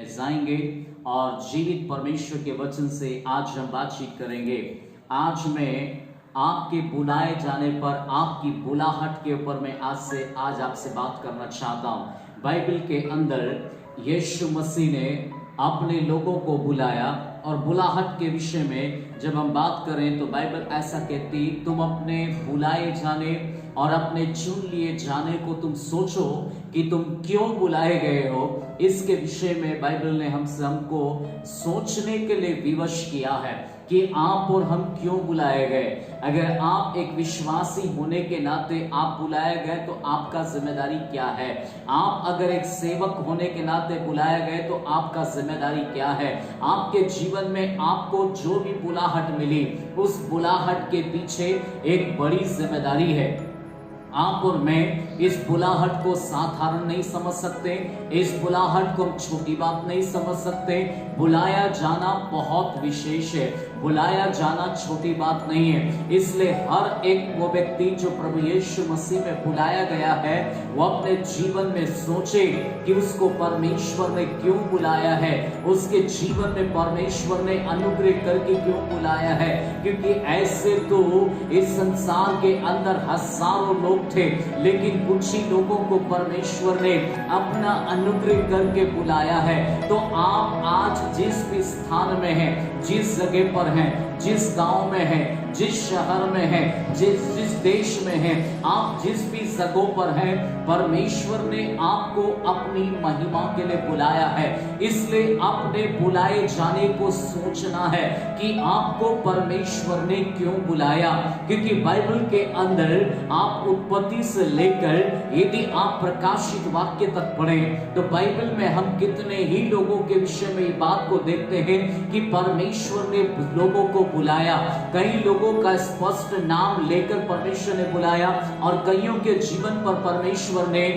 जाएंगे और जीवित परमेश्वर के वचन से आज हम बातचीत करेंगे। आज मैं आपके बुलाए जाने पर, आपकी बुलाहट के ऊपर मैं आज आपसे बात करना चाहता हूँ। बाइबल के अंदर यीशु मसीह ने अपने लोगों को बुलाया और बुलाहट के विषय में जब हम बात करें तो बाइबल ऐसा कहती, तुम अपने बुलाए जाने और अपने चुन लिए जाने को तुम सोचो कि तुम क्यों बुलाए गए हो। इसके विषय में बाइबल ने हमको सोचने के लिए विवश किया है कि आप और हम क्यों बुलाए गए। अगर आप एक विश्वासी होने के नाते आप बुलाए गए तो आपका जिम्मेदारी क्या है। आप अगर एक सेवक होने के नाते बुलाए गए तो आपका जिम्मेदारी क्या है। आपके जीवन में आपको जो भी बुलाहट मिली, उस बुलाहट के पीछे एक बड़ी जिम्मेदारी है। आप और मैं इस बुलाहट को साधारण नहीं समझ सकते, इस बुलाहट को हम छोटी बात नहीं समझ सकते। बुलाया जाना बहुत विशेष है, बुलाया जाना छोटी बात नहीं है। इसलिए हर एक वो व्यक्ति जो प्रभु यीशु मसीह में बुलाया गया है, वो अपने जीवन में सोचे कि उसको परमेश्वर ने क्यों बुलाया है, उसके जीवन में परमेश्वर ने अनुग्रह करके क्यों बुलाया है। क्योंकि ऐसे तो इस संसार के अंदर हजारों लोग थे, लेकिन कुछ ही लोगों को परमेश्वर ने अपना अनुग्रह करके बुलाया है। तो आप आज जिस भी स्थान में हैं, जिस जगह पर हैं, जिस गांव में हैं, जिस शहर में हैं, जिस देश में हैं, आप जिस भी जगहों पर हैं, परमेश्वर ने आपको अपनी महिमा के लिए बुलाया है। इसलिए अपने बुलाए जाने को सोचना है कि आपको परमेश्वर ने क्यों बुलाया। क्योंकि बाइबल के अंदर आप उत्पत्ति से लेकर यदि आप प्रकाशित वाक्य तक पढ़ें तो बाइबल में हम कितने ही लोगों के विषय में ये बात को देखते हैं कि परमेश्वर ने लोगों को बुलाया। कई लोगों का स्पष्ट नाम लेकर परमेश्वर ने बुलाया और कईयों के जीवन पर परमेश्वर ने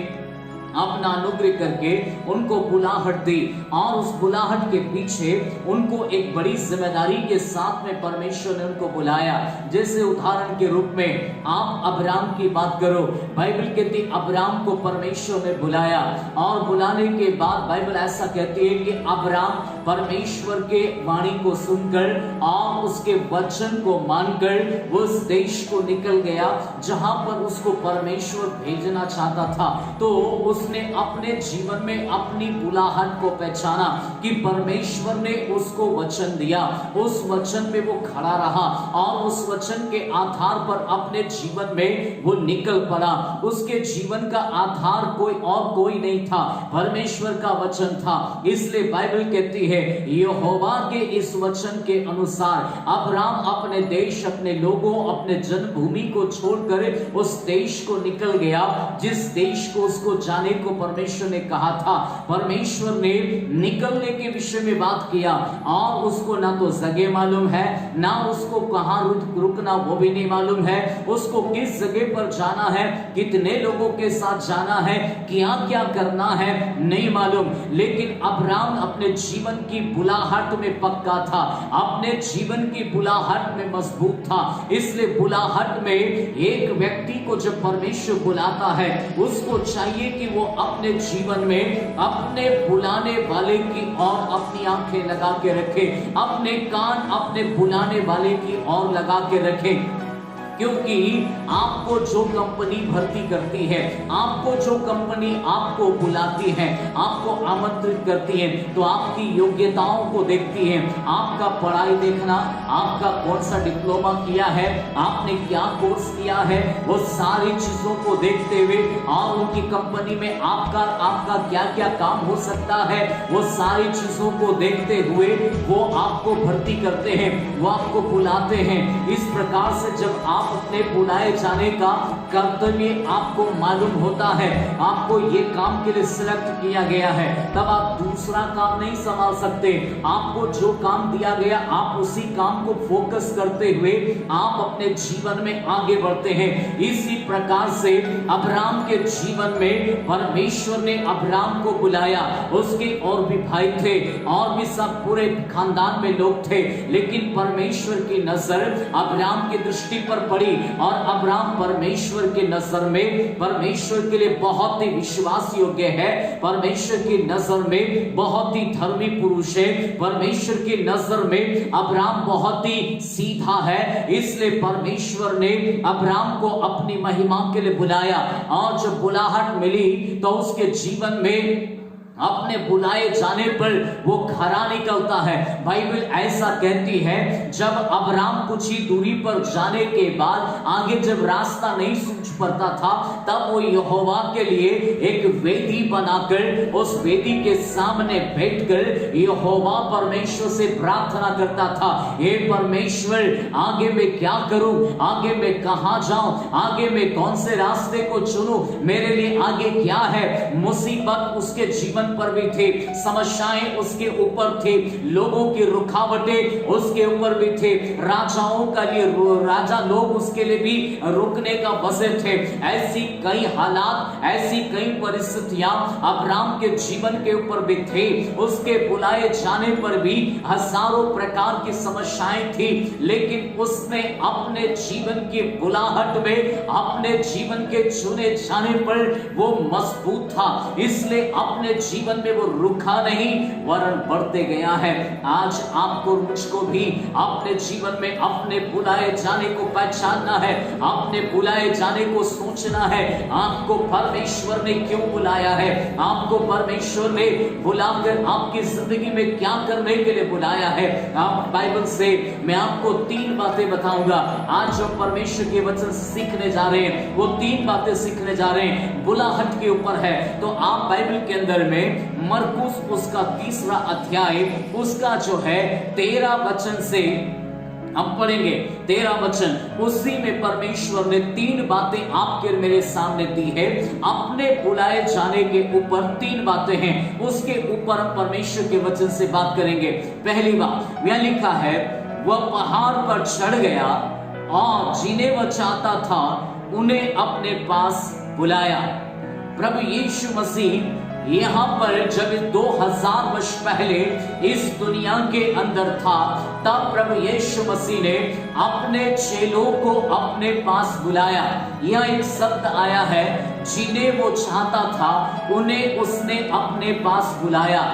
अपना अनुग्रह करके उनको बुलाहट दी और उस बुलाहट के पीछे उनको एक बड़ी जिम्मेदारी के साथ में परमेश्वर ने उनको बुलाया। जैसे उदाहरण के रूप में आप अब्राम की बात करो, बाइबल कहती अब्राम को परमेश्वर ने बुलाया और बुलाने के बाद बाइबल ऐसा कहती है कि अब्राम परमेश्वर के वाणी को सुनकर और उसके वचन को मानकर उस देश को निकल गया जहां पर उसको परमेश्वर भेजना चाहता था। तो उसने अपने जीवन में अपनी बुलाहट को पहचाना कि परमेश्वर ने उसको वचन दिया, उस वचन पे वो खड़ा रहा और उस वचन के आधार पर अपने जीवन में वो निकल पड़ा। उसके जीवन का आधार कोई नहीं था, परमेश्वर का वचन था। इसलिए बाइबल कहती है यहोवा के इस वचन के अनुसार अब्राम अपने देश, अपने लोगों, अपने जन्मभूमि को छोड़कर उस देश को निकल गया जिस देश को उसको जाने को परमेश्वर ने कहा था। परमेश्वर ने निकलने के विषय में बात किया और उसको ना तो जगह मालूम है, ना उसको कहां रुकना वो भी नहीं मालूम है, उसको किस जगह पर जाना है, कितने लोगों के साथ जाना है, क्या क्या करना है नहीं मालूम। लेकिन अब्राम अपने जीवन की बुलाहट में पक्का था, अपने जीवन की बुलाहट में मजबूत था। इसलिए बुलाहट में एक व्यक्ति को जब परमेश्वर बुलाता है उसको चाहिए कि वो अपने जीवन में अपने बुलाने वाले की ओर अपनी आंखें लगा के रखे, अपने कान अपने बुलाने वाले की ओर लगा के रखे। क्योंकि आपको जो कंपनी भर्ती करती है, आपको जो कंपनी आपको बुलाती है, आपको आमंत्रित करती है, तो आपकी योग्यताओं को देखती है। आपका पढ़ाई देखना, आपका कौन सा डिप्लोमा किया है, आपने क्या कोर्स किया है, वो सारी चीजों को देखते हुए और उनकी कंपनी में आपका क्या क्या काम हो सकता है, वो सारी चीजों को देखते हुए वो आपको भर्ती करते हैं, वो आपको बुलाते हैं। इस प्रकार से जब आप अपने बुलाए जाने का कर्तव्य आपको मालूम होता है, आपको ये काम के लिए सिलेक्ट किया गया है, तब आप दूसरा काम नहीं संभाल सकते। आपको जो काम दिया गया आप उसी काम को फोकस करते हुए आप अपने जीवन में आगे बढ़ते हैं। इसी प्रकार से अब्राम के जीवन में परमेश्वर ने अब्राम को बुलाया। उसके और भी भाई थे और भी सब पूरे खानदान में वाले लोग थे, लेकिन परमेश्वर की नजर अब्राहम की दृष्टि पर पड़ी और अब्राहम परमेश्वर की नजर में परमेश्वर के लिए बहुत ही विश्वास योग्य है, परमेश्वर की नजर में बहुत ही धर्मी पुरुष है, परमेश्वर की नजर में अब्राहम बहुत ही सीधा है। इसलिए परमेश्वर ने अब्राहम को अपनी महिमा के लिए बुलाया और जब बुलाहट मिली तो उसके जीवन में अपने बुलाए जाने पर वो खरा निकलता है। बाइबल ऐसा कहती है, जब अब्राहम कुछ ही दूरी पर जाने के बाद आगे जब रास्ता नहीं सूझ पड़ता था, तब वो यहोवा के लिए एक वेदी बनाकर उस वेदी के सामने बैठकर यहोवा परमेश्वर से प्रार्थना करता था, हे परमेश्वर, आगे मैं क्या करूं, आगे मैं कहां जाऊं, आगे मैं कौन से रास्ते को चुनूं, मेरे लिए आगे क्या है। मुसीबत उसके जीवन पर भी थे, समस्याएं उसके ऊपर थे, लोगों की रुकावटें उसके ऊपर भी थे, राजाओं का लिए राजा लोग उसके लिए भी रुकने का बसे थे। ऐसी कई हालात, ऐसी कई परिस्थितियां अब्राहम के जीवन के ऊपर भी थे। उसके बुलाए जाने पर भी हजारों प्रकार की समस्याएं थी, लेकिन उसने अपने जीवन की बुलाहट में, अपने जीवन के चुने जाने पर वो मजबूत था, इसलिए अपने जीवन में वो रुका नहीं वरन बढ़ते गया है। आज आपको मुझको भी अपने जीवन में अपने बुलाए जाने को पहचानना है, अपने बुलाए जाने को सोचना है। आपको परमेश्वर ने क्यों बुलाया है, आपको परमेश्वर ने बुलाकर आपकी जिंदगी में क्या करने के लिए बुलाया है। आप बाइबल से मैं आपको 3 बातें बताऊंगा। आज जो परमेश्वर के वचन सीखने जा रहे हैं वो 3 बातें सीखने जा रहे हैं, बुलाहट के ऊपर है। तो आप बाइबल के अंदर में मरकुस उसका 3रा अध्याय उसका जो है 13 वचन से हम पढ़ेंगे। 13 वचन, उसी में परमेश्वर ने 3 बातें आपके मेरे सामने दी है। अपने बुलाए जाने के ऊपर 3 बातें हैं, उसके ऊपर हम परमेश्वर के वचन से बात करेंगे। पहली बात यह लिखा है, वह पहाड़ पर चढ़ गया और जिन्हें वह चाहता था उन्हें अपने पास बुलाया। प्रभु यीशु मसीह यहाँ पर जब 2000 वर्ष पहले इस दुनिया के अंदर था, तब प्रभु यीशु मसीह ने अपने चेलों को अपने पास बुलाया। यह एक शब्द आया है, जिन्हें वो चाहता था उन्हें उसने अपने पास बुलाया।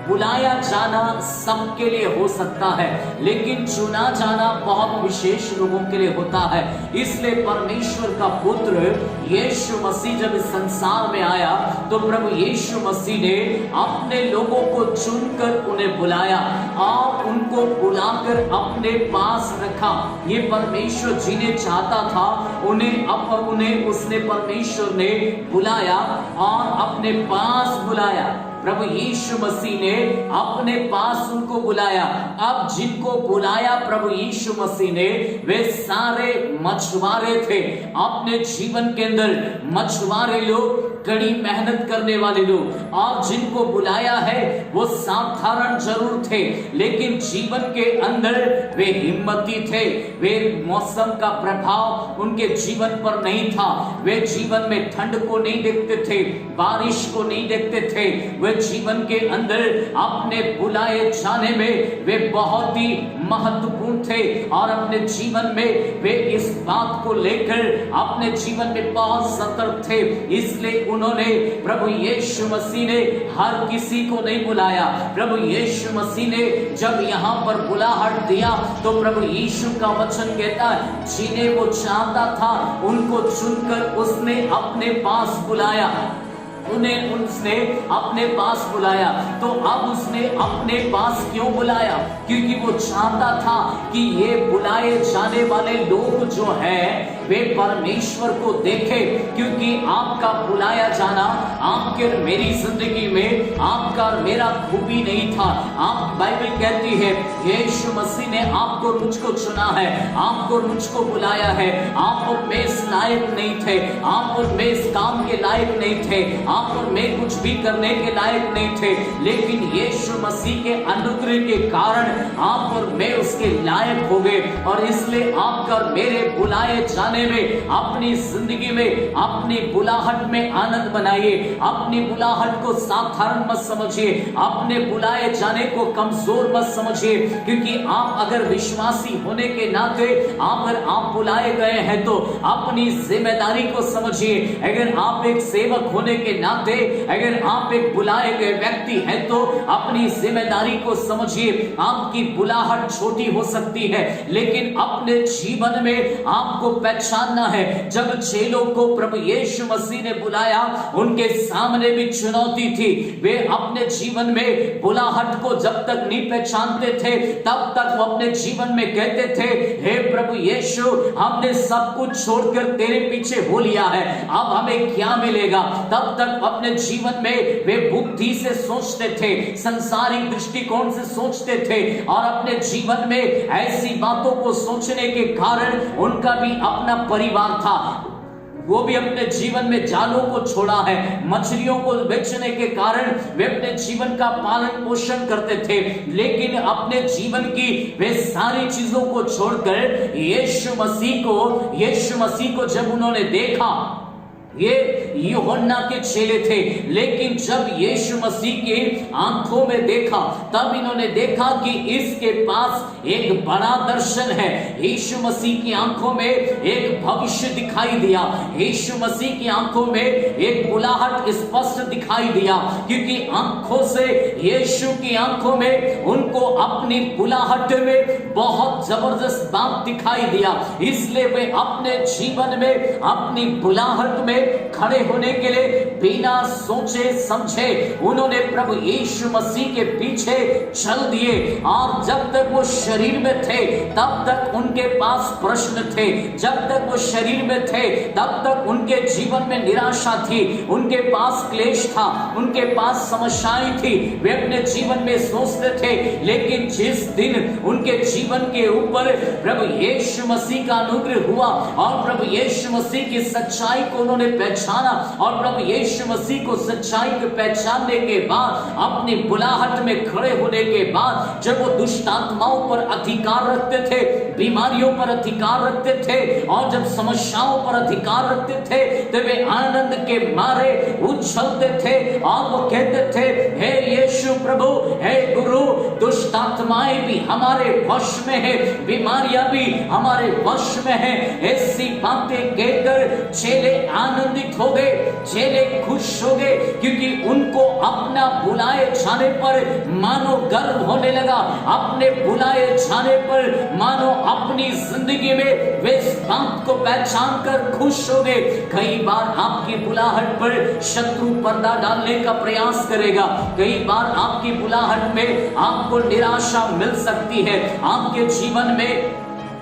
बुलाया जाना सबके लिए हो सकता है, लेकिन चुना जाना बहुत विशेष लोगों के लिए होता है। इसलिए परमेश्वर का पुत्र यीशु मसीह जब इस संसार में आया तो प्रभु यीशु मसीह ने अपने लोगों को चुनकर उन्हें बुलाया और उनको बुलाकर अपने पास रखा। ये परमेश्वर जिन्हें चाहता था उन्हें उसने परमेश्वर ने बुलाया और अपने पास बुलाया। प्रभु यीशु मसीह ने अपने पास उनको बुलाया। अब जिनको बुलाया प्रभु यीशु मसीह ने, वे सारे मछुआरे थे। अपने जीवन के अंदर मछुआरे लोग, कड़ी मेहनत करने वाले लोग, और जिनको बुलाया है वो साधारण जरूर थे, लेकिन जीवन के अंदर वे हिम्मती थे। वे मौसम का प्रभाव उनके जीवन पर नहीं था। वे जीवन में ठंड को नहीं देखते थे, बारिश को नहीं देखते थे। वे जीवन के अंदर अपने बुलाए जाने में वे बहुत ही महत्वपूर्ण थे और अपने जीवन में वे इस बात को लेकर अपने जीवन में बहुत सतर्क थे। इसलिए उन्होंने, प्रभु यीशु मसीह ने हर किसी को नहीं बुलाया। प्रभु यीशु मसीह ने जब यहाँ पर बुलाहट दिया तो प्रभु यीशु का वचन कहता है, जिन्हें वो चाहता था उनको चुनकर उसने अपने पास बुलाया। उन्हें उसने अपने पास बुलाया। तो अब उसने अपने पास क्यों बुलाया? क्योंकि वो चाहता था कि ये बुलाए जाने वाले लोग जो है वे परमेश्वर को देखें। क्योंकि आपका बुलाया जाना आपके मेरी जिंदगी में आपका और मेरा खूबी नहीं था। आप, बाइबल कहती है यीशु मसीह ने आपको मुझको चुना है, आपको मुझको बुलाया है। आप और मैं इस लायक नहीं थे, आप और मैं इस काम के लायक नहीं थे, आप और मैं कुछ भी करने के लायक नहीं थे, लेकिन यीशु मसीह के अनुग्रह के कारण आप और मैं उसके लायक हो गए। और इसलिए आपका और मेरे बुलाए जाने में, अपनी जिंदगी में, अपनी बुलाहट में आनंद बनाइए। अपनी बुलाहट को साधारण मत समझिए, अपने बुलाए जाने को कमजोर मत समझिए, क्योंकि आप अगर विश्वासी होने के नाते अगर आप बुलाए गए हैं तो अपनी जिम्मेदारी को समझिए। अगर आप एक सेवक होने के नाते, अगर आप एक बुलाए गए व्यक्ति हैं तो अपनी जिम्मेदारी को समझिए। आपकी बुलाहट छोटी हो सकती है, लेकिन अपने जीवन में आपको पहचानना है। जब चेलों को प्रभु यीशु मसीह ने बुलाया, उनके सामने भी चुनौती थी। वे अपने जीवन में बुलाहट को जब तक नहीं पहचानते थे, तब तक वो अपने जीवन में कहते थे, हे प्रभु यीशु, हमने सब कुछ छोड़कर तेरे पीछे हो लिया है, अब हमें क्या मिलेगा। तब तक अपने जीवन में वे बुद्धि से सोचते थे, संसारिक दृष्टिकोण से सोचते थे, और अपने जीवन में ऐसी बातों को सोचने के कारण उनका भी अपना परिवार था। वो भी अपने जीवन में जालों को छोड़ा है, मछलियों को बेचने के कारण वे अपने जीवन का पालन पोषण करते थे, लेकिन अपने जीवन की वे सारी चीजों को छोड़कर यीशु मसीह को जब उन्होंने देखा, ये यूहन्ना के चेले थे, लेकिन जब यीशु मसीह के आंखों में देखा, तब इन्होंने देखा कि इसके पास एक बड़ा दर्शन है। यीशु मसीह की आंखों में एक भविष्य दिखाई दिया, यीशु मसीह की आंखों में एक बुलाहट स्पष्ट दिखाई दिया, क्योंकि आंखों से, यीशु की आंखों में उनको अपनी बुलाहट में बहुत जबरदस्त बात दिखाई दिया। इसलिए वे अपने जीवन में, अपनी बुलाहट में खड़े होने के लिए बिना सोचे समझे उन्होंने प्रभु यीशु मसीह के पीछे चल दिए। और जब तक वो शरीर में थे तब तक उनके पास प्रश्न थे, जब तक वो शरीर में थे तब तक उनके जीवन में निराशा थी, उनके पास क्लेश था, उनके पास समस्याएं थी, वे अपने जीवन में सोचते थे। लेकिन जिस दिन उनके जीवन के ऊपर प्रभु यीशु मसीह का अनुग्रह हुआ और प्रभु यीशु मसीह की सच्चाई को उन्होंने पहचाना, और प्रभु यीशु मसीह को सच्चाई को पहचानने के बाद, अपनी बुलाहट में खड़े होने के बाद, जब वो दुष्ट आत्माओं पर अधिकार रखते थे, बीमारियों पर अधिकार रखते थे, और जब समस्याओं पर अधिकार रखते थे, तो वे आनंद के मारे उछलते थे और वो कहते थे, हे यीशु प्रभु, हे गुरु, दुष्ट आत्माएं भी हमारे वश में है, बीमारियां भी हमारे वश में है। ऐसी बातें कहकर चेले आनंदित हो गए, चेले खुश हो गए, क्योंकि उनको अपना बुलाए जाने पर मानो गर्व होने लगा, अपने बुलाए जाने पर मानो अपनी जिंदगी में वे इस बात को पहचान कर खुश हो गए। कई बार आपकी बुलाहट पर शत्रु पर्दा डालने का प्रयास करेगा, कई बार आपकी बुलाहट में आपको निराशा मिल सकती है, आपके जीवन में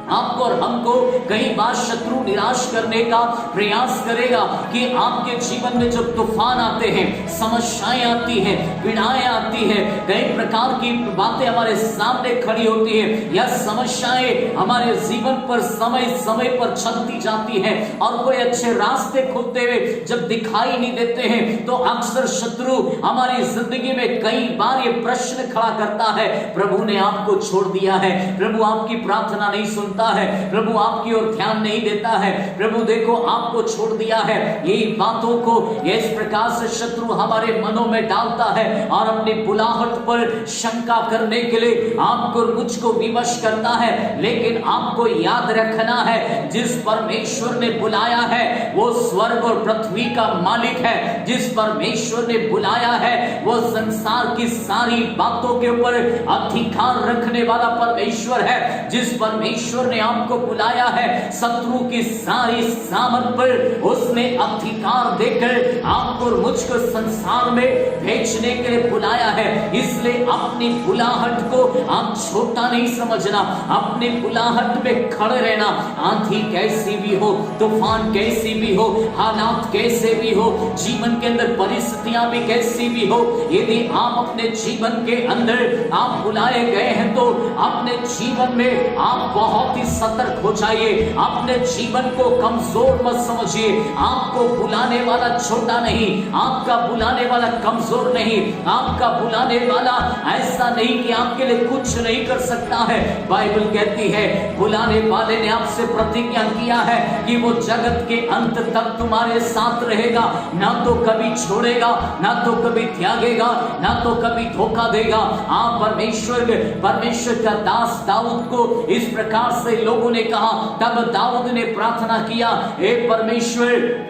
आपको और हमको कई बार शत्रु निराश करने का प्रयास करेगा कि आपके जीवन में जब तूफान आते हैं, समस्याएं आती हैं, पीड़ाएं आती हैं, कई प्रकार की बातें हमारे सामने खड़ी होती है, या समस्याएं हमारे जीवन पर समय समय पर चलती जाती हैं, और कोई अच्छे रास्ते खुलते हुए जब दिखाई नहीं देते हैं, तो अक्सर शत्रु हमारी जिंदगी में कई बार ये प्रश्न खड़ा करता है, प्रभु ने आपको छोड़ दिया है, प्रभु आपकी प्रार्थना नहीं सुनता है, प्रभु आपकी ओर ध्यान नहीं देता है, प्रभु देखो आपको छोड़ दिया है। यही बातों को इस प्रकार से शत्रु हमारे मनों में डालता है और अपनी बुलाहट पर शंका करने के लिए आपको मुझको विवश करता है। लेकिन आपको याद रखना है, जिस परमेश्वर ने बुलाया है वो स्वर्ग और पृथ्वी का मालिक है, जिस परमेश्वर ने बुलाया है वो संसार की सारी बातों के ऊपर अधिकार रखने वाला परमेश्वर है, जिस परमेश्वर ने आपको बुलाया है शत्रु की सारी सामर्थ पर उसने अधिकार देकर आपको और मुझको संसार में भेजने के लिए बुलाया है। इसलिए अपनी बुलाहट को आप छोटा नहीं समझना, अपनी बुलाहट में खड़े रहना। आंधी कैसी भी हो, तूफान कैसी भी हो, हालात कैसे भी हो, जीवन के अंदर परिस्थितियां भी कैसी भी हो, यदि आप अपने जीवन के अंदर आप बुलाए गए हैं तो अपने जीवन में आप बहुत बहुत ही सतर्क हो जाइए। अपने जीवन को कमजोर मत समझिए। आपको बुलाने वाला छोटा नहीं, आपका बुलाने वाला कमजोर नहीं, आपका बुलाने वाला ऐसा नहीं कि आपके लिए कुछ नहीं कर सकता है। बाइबल कहती है बुलाने वाले ने आपसे प्रतिज्ञा किया है कि वो जगत के अंत तक तुम्हारे साथ रहेगा, ना तो कभी छोड़ेगा, ना तो कभी त्यागेगा, ना तो कभी धोखा देगा। आप परमेश्वर का दास दाऊद को इस प्रकार से लोगों ने कहा, तब दाऊद ने प्रार्थना किया, हे परमेश्वर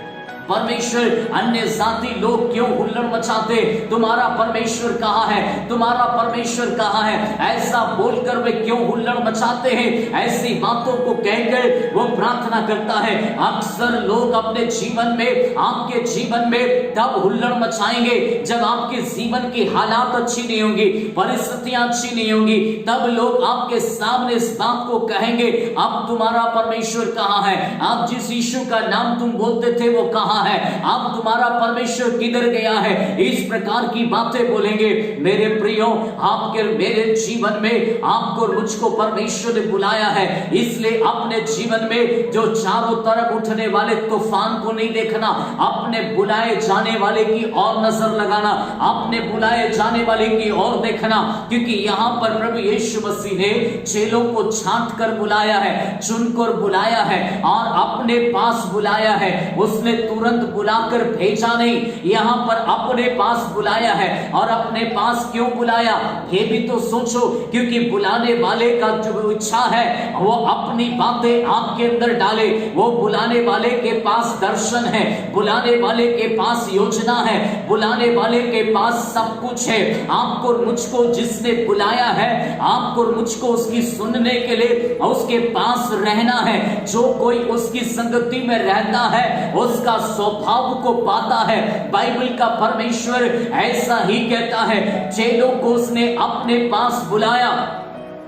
अन्य जाति लोग क्यों हुल्लड़ मचाते, तुम्हारा परमेश्वर कहाँ है, तुम्हारा परमेश्वर कहाँ है, ऐसा बोलकर वे क्यों हुल्लड़ मचाते हैं। ऐसी बातों को कहकर वो प्रार्थना करता है। अक्सर लोग अपने जीवन में, आपके जीवन में तब हुल्लड़ मचाएंगे जब आपके जीवन की हालात अच्छी नहीं होंगी, परिस्थितियां अच्छी नहीं होंगी, तब लोग आपके सामने इस बात को कहेंगे, अब तुम्हारा परमेश्वर कहाँ है, आप जिस यीशु का नाम तुम बोलते थे वो कहाँ है, अब तुम्हारा परमेश्वर किधर गया है। इस प्रकार की बातें बोलेंगे। मेरे प्रियो, आपके मेरे जीवन में आपको मुझको परमेश्वर ने बुलाया है, इसलिए अपने जीवन में जो चारों तरफ उठने वाले तूफान को नहीं देखना, अपने बुलाए जाने वाले की और नजर लगाना, अपने बुलाए जाने वाले की और देखना, क्योंकि यहाँ पर प्रभु यीशु मसीह ने चेलों को छांट कर बुलाया है, चुनकर बुलाया है और अपने पास बुलाया है। उसने तुरंत बुलाकर भेजा नहीं, यहाँ पर अपने पास बुलाया है। और अपने पास क्यों बुलाया, ये भी तो सोचो, क्योंकि बुलाने वाले का जो इच्छा है वो अपनी बातें आपके अंदर डाले। वो बुलाने वाले के पास दर्शन है, बुलाने वाले के पास योजना है, बुलाने वाले के पास सब कुछ है। आपको मुझको जिसने बुलाया है, आपको मुझको उसकी सुनने के लिए उसके पास रहना है। जो कोई उसकी संगति में रहता है उसका स्वभाव को पाता है। बाइबल का परमेश्वर ऐसा ही कहता है, चेलों को उसने अपने पास बुलाया,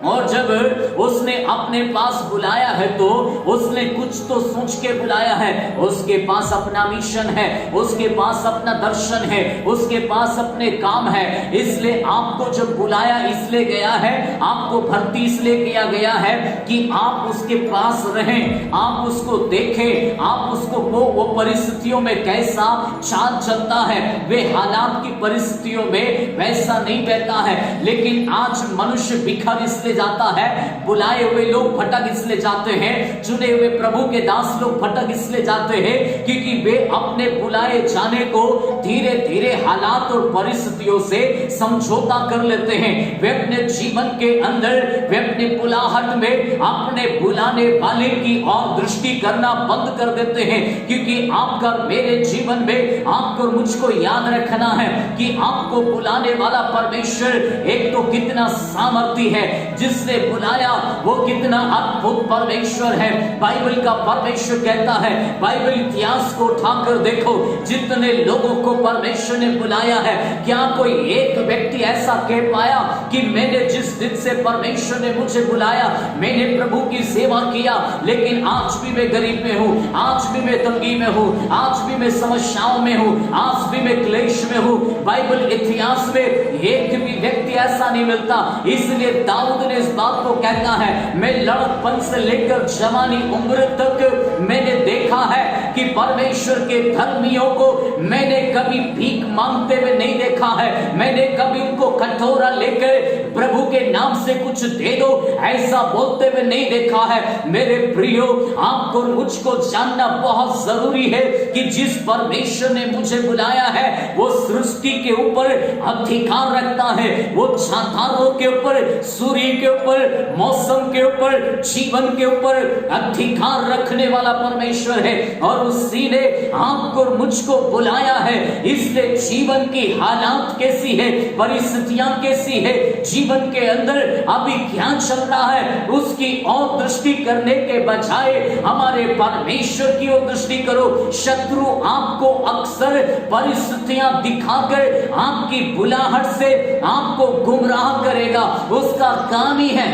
और जब उसने अपने पास बुलाया है तो उसने कुछ तो सोच के बुलाया है। उसके पास अपना मिशन है, उसके पास अपना दर्शन है, उसके पास अपने काम है। इसलिए आपको जब बुलाया इसलिए गया है, आपको भर्ती इसलिए किया गया है कि आप उसके पास रहें, आप उसको देखें, आप उसको वो परिस्थितियों में कैसा चाल चलता है, वे हालात की परिस्थितियों में वैसा नहीं रहता है। लेकिन आज मनुष्य बिखर इसलिए जाता है, बुलाए हुए लोग भटक इसलिए जाते हैं, चुने हुए प्रभु के दास लोग भटक इसलिए जाते हैं क्योंकि वे अपने बुलाए जाने को धीरे धीरे हालात और परिस्थितियों से समझौता कर लेते हैं। वे अपने जीवन के अंदर, वे अपने बुलाहट में अपने बुलाने वाले की और दृष्टि करना बंद कर देते हैं। क्योंकि आपका मेरे जीवन में आपको मुझको याद रखना है कि आपको बुलाने वाला परमेश्वर एक तो कितना सामर्थी है, जिसने बुलाया वो कितना अद्भुत परमेश्वर है। बाइबल का परमेश्वर कहता है, बाइबल इतिहास को उठाकर देखो, जितने लोगों को परमेश्वर ने बुलाया है, क्या कोई एक व्यक्ति ऐसा कह पाया कि मैंने जिस दिन से परमेश्वर ने मुझे बुलाया, मैंने प्रभु की सेवा किया, लेकिन आज भी मैं गरीब में हूँ, आज भी मैं तंगी में हूँ, आज भी मैं समस्याओं में हूँ, आज भी मैं क्लेश में हूँ। बाइबल इतिहास में एक भी व्यक्ति ऐसा नहीं मिलता। इसलिए दाऊद ने इस बात को कहता है, मैं लड़कपन से लेकर जवानी उम्र तक मैंने देखा है कि परमेश्वर के धर्मियों को मैंने कभी भीख मांगते हुए नहीं देखा है, मैंने कभी उनको कटोरा लेकर प्रभु के नाम से कुछ दे दो ऐसा बोलते हुए नहीं देखा है। मेरे प्रियो, आपको मुझको जानना बहुत जरूरी है कि जिस परमेश्वर ने मुझे बुलाया है वो सृष्टि के ऊपर अधिकार रखता है, वो चांतारों के ऊपर, सूर्य के ऊपर, मौसम के ऊपर, जीवन के ऊपर अधिकार रखने वाला परमेश्वर है। और उसी ने आपको मुझको बुलाया है। इसलिए जीवन की हालात कैसी है, परिस्थितियां कैसी है, जीवन के अंदर अभी क्या चल रहा है, उसकी और दृष्टि करने के बजाय हमारे परमेश्वर की ओर दृष्टि करो। शत्रु आपको अक्सर परिस्थितियां दिखाकर आपकी बुलाहट से आपको गुमराह करेगा। उसका काम ही है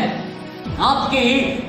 आपकी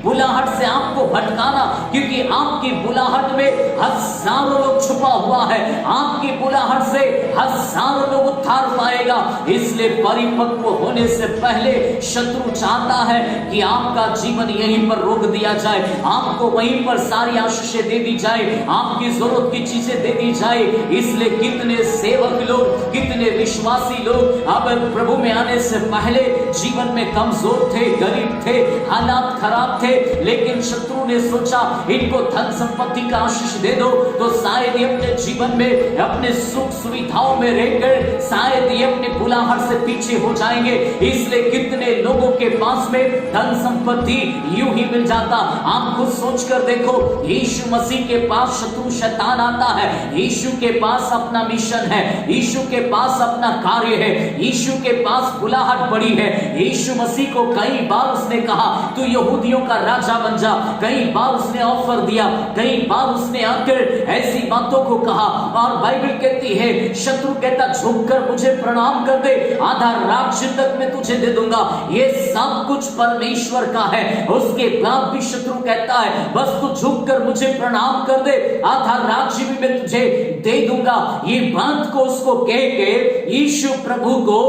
बुलाहट से आपको भटकाना, क्योंकि आपकी बुलाहट में हजारों लोग छुपा हुआ है, आपकी बुलाहट से हजारों लोग उद्धार पाएगा। इसलिए परिपक्व होने से पहले शत्रु चाहता है कि आपका जीवन यहीं पर रोक दिया जाए, आपको वहीं पर सारी आशीषें दे दी जाए, आपकी जरूरत की चीजें दे दी जाए। इसलिए कितने सेवक लोग, कितने विश्वासी लोग अब प्रभु में आने से पहले जीवन में कमजोर थे, गरीब थे, हालात खराब थे, लेकिन शत्रु ने सोचा इनको धन संपत्ति का आशीष दे दो तो शायद ये अपने जीवन में, अपने सुख सुविधाओं में रहकर शायद ये अपने बुलाहट से पीछे हो जाएंगे। इसलिए कितने लोगों के पास में धन संपत्ति यूं ही मिल जाता। आप खुद सोच कर देखो, यीशु मसीह के पास शत्रु शैतान आता है, यीशु के पास अपना मिशन है, यीशु के पास अपना कार्य है, यीशु के पास बुलाहट बड़ी है। यीशु मसीह को कई बार उसने कहा तू यहूदियों का राजा बन जा, कई बार उसने ऑफर दिया, कई बार उसने आकर ऐसी बातों को कहा। और बाइबल कहती है शत्रु कहता झुककर मुझे प्रणाम कर दे, आधा राज्य तक मैं तुझे दे दूंगा। ये सब कुछ परमेश्वर का है। उसके बाद भी शत्रु कहता है बस तू झुककर मुझे प्रणाम कर दे, आधा राज्य भी मैं तुझे दे दूंगा। ये बात को उसको कह के यीशु प्रभु को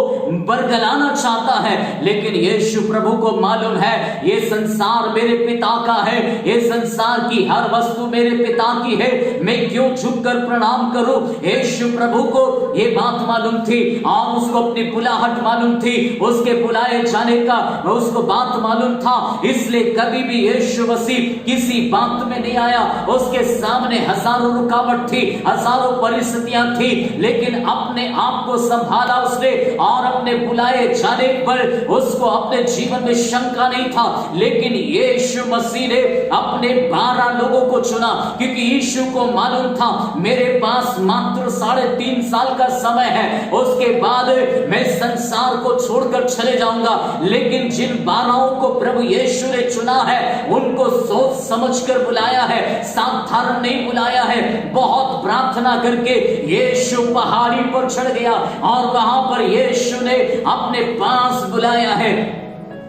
बरगलाना चाहता है, लेकिन यीशु प्रभु को मालूम है ये संसार मेरे पिता का है, ये संसार की हर वस्तु मेरे पिता की है, मैं क्यों झुककर प्रणाम करूं। यीशु प्रभु को ये बात मालूम थी और उसको अपनी बुलाहट मालूम थी, उसके बुलाए जाने का उसको बात मालूम था। इसलिए कभी भी यीशु मसीह किसी बात में नहीं आया। उसके सामने हजारों रुकावट थी, हजारों परिस्थितियां थी, लेकिन अपने आप को संभाला उसने और अपने बुलाए जाने पर उसको अपने जीवन में शंका नहीं था। लेकिन यीशु मसीह ने अपने 12 लोगों को चुना, क्योंकि यीशु को मालूम था मेरे पास मात्र 3.5 साल का समय है, उसके बाद मैं संसार को छोड़कर चले जाऊंगा। लेकिन जिन 12 को प्रभु यीशु ने चुना है उनको सोच समझकर बुलाया है, साधारण नहीं बुलाया है। बहुत प्रार्थना करके यीशु पहाड़ी पर चढ़ गया और वहां पर यीशु ने अपने पास बुलाया है।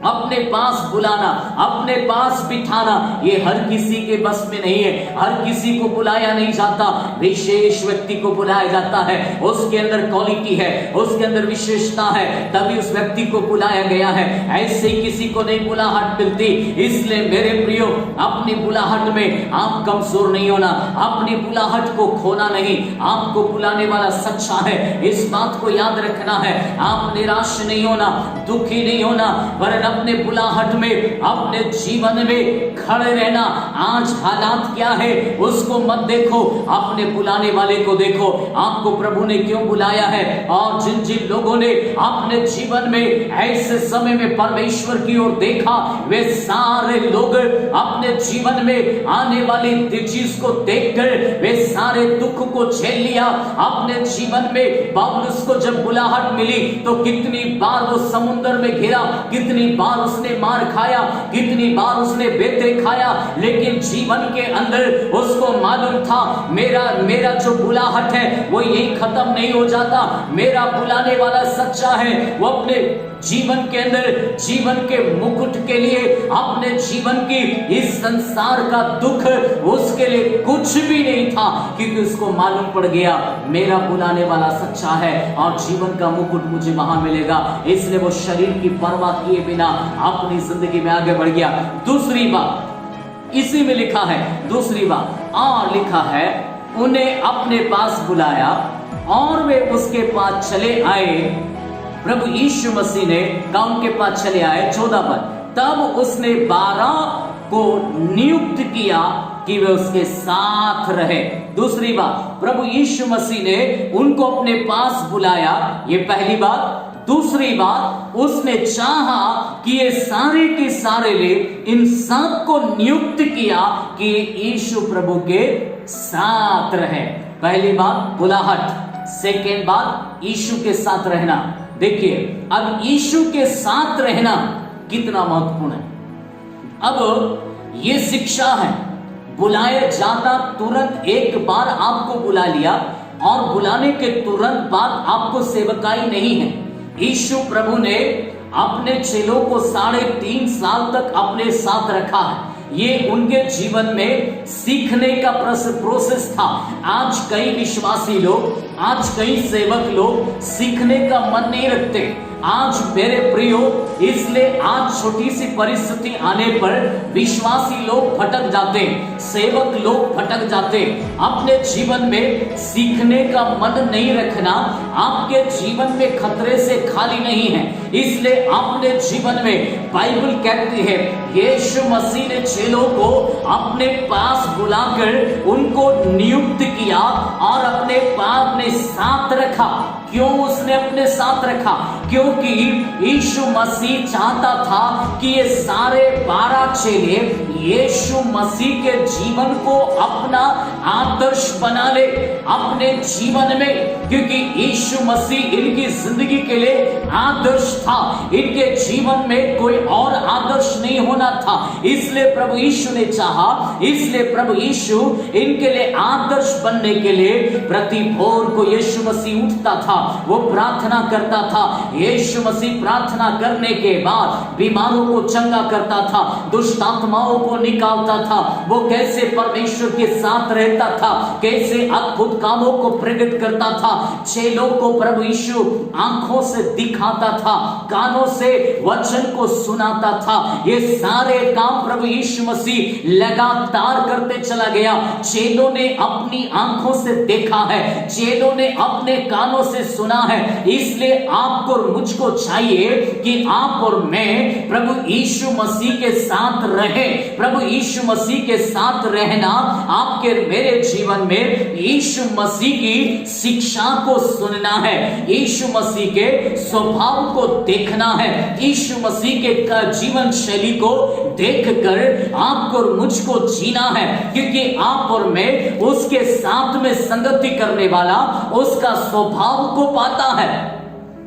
अपने पास बुलाना, अपने पास बिठाना, ये हर किसी के बस में नहीं है। हर किसी को बुलाया नहीं जाता, विशेष व्यक्ति को बुलाया जाता है। उसके अंदर क्वालिटी है, उसके अंदर विशेषता है, तभी उस व्यक्ति को बुलाया गया है। ऐसे ही किसी को नहीं बुलाहट मिलती। इसलिए मेरे प्रियो, अपनी बुलाहट में आप कमजोर नहीं होना, अपनी बुलाहट को खोना नहीं। आपको बुलाने वाला सच्चा है, इस बात को याद रखना है। आप निराश नहीं होना, दुखी नहीं होना, वरन अपने बुलाहट में, अपने जीवन में खड़े रहना। आज हालात क्या है उसको मत देखो, अपने बुलाने वाले को देखो। आपको प्रभु ने क्यों बुलाया है, और जिन जिन लोगों ने अपने जीवन में ऐसे समय में परमेश्वर की ओर देखा, वे सारे लोग अपने जीवन में आने वाली चीज को देखकर वे सारे दुख को झेल लिया। अपने जीवन में पौलुस को जब बुलाहट मिली तो कितनी बार वो समुद्र में घिरा, कितनी बार उसने मार खाया, कितनी बार उसने बेते खाया, लेकिन जीवन के अंदर उसको मालूम था मेरा जो बुलाहट है वो यही खत्म नहीं हो जाता। मेरा बुलाने वाला सच्चा है, वो अपने जीवन के अंदर, जीवन के मुकुट के लिए, अपने जीवन की इस संसार का दुख उसके लिए कुछ भी नहीं था, क्योंकि उसको मालूम पड़ गया मेरा बुलाने वाला सच्चा है और जीवन का मुकुट मुझे वहां मिलेगा। इसलिए वो शरीर की परवाह किए बिना अपनी जिंदगी में आगे बढ़ गया। दूसरी बात इसी में लिखा है, दूसरी बात और लिखा है, उन्हें अपने पास बुलाया और वे उसके पास चले आए। प्रभु यीशु मसीह ने उनके पास चले आए। 14 पद, तब उसने 12 को नियुक्त किया कि वे उसके साथ रहे। दूसरी बात, प्रभु यीशु मसीह ने उनको अपने पास बुलाया, ये पहली बात। दूसरी बात, उसने चाहा कि ये सारे के सारे ले इन सब को नियुक्त किया कि यीशु प्रभु के साथ रहे। पहली बात बुलाहट, सेकेंड बात यीशु के साथ रहना। देखिए, अब यीशु के साथ रहना कितना महत्वपूर्ण है। अब ये शिक्षा है, बुलाए जाना तुरंत एक बार आपको बुला लिया और बुलाने के तुरंत बाद आपको सेवकाई नहीं है। यीशु प्रभु ने अपने चेलों को 3.5 साल तक अपने साथ रखा है। ये उनके जीवन में सीखने का प्रोसेस था। आज कई विश्वासी लोग, आज कई सेवक लोग सीखने का मन नहीं रखते। आज मेरे प्रियो, इसलिए आज छोटी सी परिस्थिति आने पर विश्वासी लोग भटक जाते, सेवक लोग भटक जाते। अपने जीवन में सीखने का मन नहीं रखना आपके जीवन में खतरे से खाली नहीं है। इसलिए अपने जीवन में बाइबल कहती है यीशु मसीह ने चेलों को अपने पास बुलाकर उनको नियुक्त किया और अपने साथ रखा। क्यों उसने अपने साथ रखा? क्योंकि यीशु मसीह चाहता था कि ये सारे 12 चेले यीशु मसीह के जीवन को अपना आदर्श बना ले अपने जीवन में, क्योंकि यीशु मसीह इनकी जिंदगी के लिए आदर्श था। इनके जीवन में कोई और आदर्श नहीं होना था। इसलिए प्रभु यीशु ने चाहा, इसलिए प्रभु यीशु इनके लिए आदर्श बनने के लिए प्रति भोर को यीशु मसीह उठता था, वो प्रार्थना करता था। यीशु मसीह प्रार्थना करने के बाद बीमारों को चंगा करता था, दुष्ट आत्माओं को निकालता था। वो कैसे परमेश्वर के साथ रहता था, कैसे अद्भुत कामों को प्रकट करता था। चेलों को प्रभु यीशु आंखों से दिखाता था, कानों से वचन को सुनाता था। ये सारे काम प्रभु यीशु मसीह लगातार करते चला गया। चेलों ने अपनी आंखों से देखा है, चेलों ने अपने कानों से सुना है। इसलिए आपको और मुझको चाहिए कि आप और मैं प्रभु यीशु मसीह के साथ रहें। प्रभु यीशु मसीह के साथ रहना आपके मेरे जीवन में यीशु मसीह की शिक्षा को सुनना है, यीशु मसीह के स्वभाव को देखना है, यीशु मसीह के जीवन शैली को देखकर आपको और मुझको जीना है। क्योंकि आप और मैं उसके साथ में संगति करने वाला उसका स्वभाव को पाता है,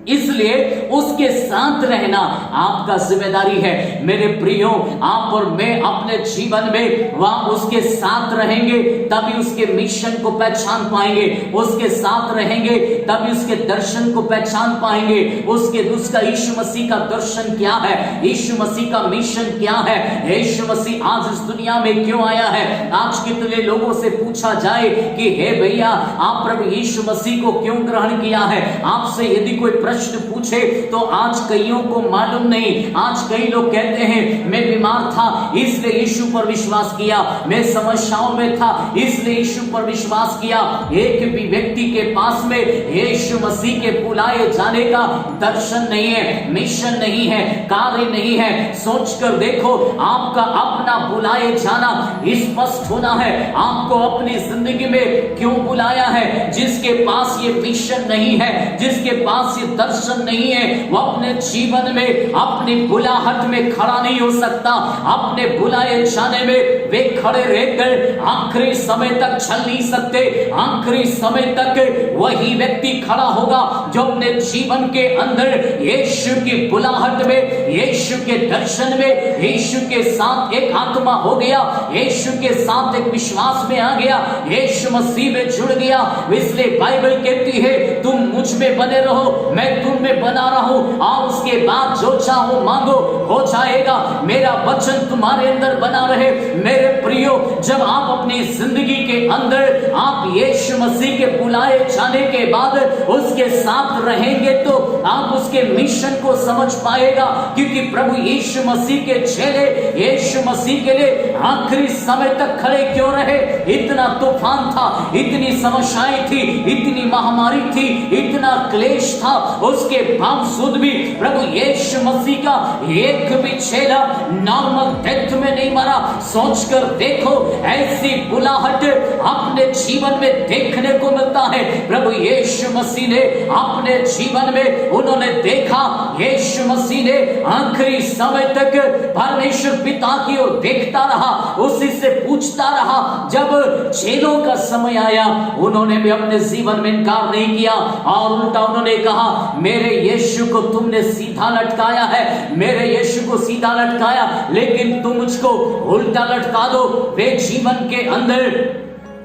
इसलिए उसके साथ रहना आपका जिम्मेदारी है। मेरे प्रियो, आप और मैं अपने जीवन में वहां उसके साथ रहेंगे तभी उसके मिशन को पहचान पाएंगे, उसके साथ रहेंगे तभी उसके दर्शन को पहचान पाएंगे। उसका यीशु मसीह का दर्शन क्या है, यीशु मसीह का मिशन क्या है, यीशु मसीह आज इस दुनिया में क्यों आया है। आज कितने लोगों से पूछा जाए कि हे भैया, आप प्रभु यीशु मसीह को क्यों ग्रहण किया है, आपसे यदि कोई प्रश्न पूछे तो आज कईयों को मालूम नहीं। आज कई लोग कहते हैं मैं बीमार था इसलिए यीशु पर विश्वास किया, मैं समस्याओं में था इसलिए यीशु पर विश्वास किया। एक भी व्यक्ति के पास में यीशु मसीह के बुलाए जाने का दर्शन नहीं है, मिशन नहीं है, कार्य नहीं है। सोचकर देखो, आपका अपना बुलाए जाना स्पष्ट होना है। आपको अपनी जिंदगी में क्यों बुलाया है? जिसके पास ये मिशन नहीं है, जिसके पास ये दर्शन नहीं है, वो अपने जीवन में अपनी बुलाहट में खड़ा नहीं हो सकता। अपने बुलाए जाने में वे खड़े रहकर आखिरी समय तक चल नहीं सकते। आखिरी समय तक वही व्यक्ति खड़ा होगा जो अपने जीवन के अंदर यीशु की बुलाहट में, यीशु के दर्शन में, यीशु के साथ एक आत्मा हो गया, यीशु के साथ एक विश्वास में आ गया, यीशु मसीह में जुड़ गया। इसलिए बाइबल कहती है तुम मुझ में बने रहो, मैं तुम में बना रहूं, और उसके बाद जो चाहो मांगो हो जाएगा। मेरा वचन तुम्हारे अंदर बना रहे। मेरे प्रियो, जब आप अपनी जिंदगी के अंदर आप यीशु मसीह के बुलाए जाने के बाद उसके साथ रहेंगे तो आप उसके मिशन को समझ पाएगा। क्योंकि प्रभु यीशु मसीह के चेले यीशु मसीह के लिए आखिरी समय तक खड़े क्यों रहे? इतना तूफान था, इतनी समस्याएं थी, इतनी महामारी थी, इतना क्लेश था, उसके बावजूद भी प्रभु यीशु मसीह का एक भी चेला नॉर्मल डेथ में नहीं मरा। सोचकर देखो, ऐसी बुलाहट अपने जीवन में देखने को मिलता है। प्रभु यीशु मसीह ने अपने जीवन में उन्होंने देखा, यीशु मसीह ने आखिरी समय तक परमेश्वर पिता की ओर देखता रहा, उसी से पूछता रहा। जब चेलों का समय आया, उन्होंने भी अपने जीवन में इनकार नहीं किया और उल्टा उन्होंने कहा मेरे यीशु को तुमने सीधा लटकाया है, मेरे यीशु को सीधा लटकाया, लेकिन तुम मुझको उल्टा लटका दो। वे जीवन के अंदर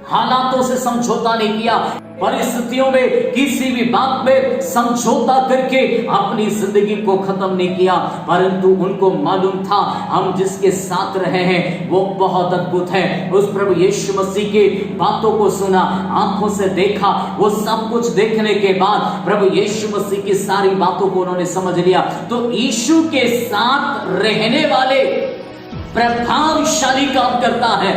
हालातों से समझौता नहीं किया, परिस्थितियों में किसी भी बात में समझौता करके अपनी जिंदगी को खत्म नहीं किया, परंतु उनको मालूम था हम जिसके साथ रहे हैं वो बहुत अद्भुत है। उस प्रभु यीशु मसीह की बातों को सुना, आंखों से देखा, वो सब कुछ देखने के बाद प्रभु यीशु मसीह की सारी बातों को उन्होंने समझ लिया। तो यीशु के साथ रहने वाले प्रभावशाली काम करता है।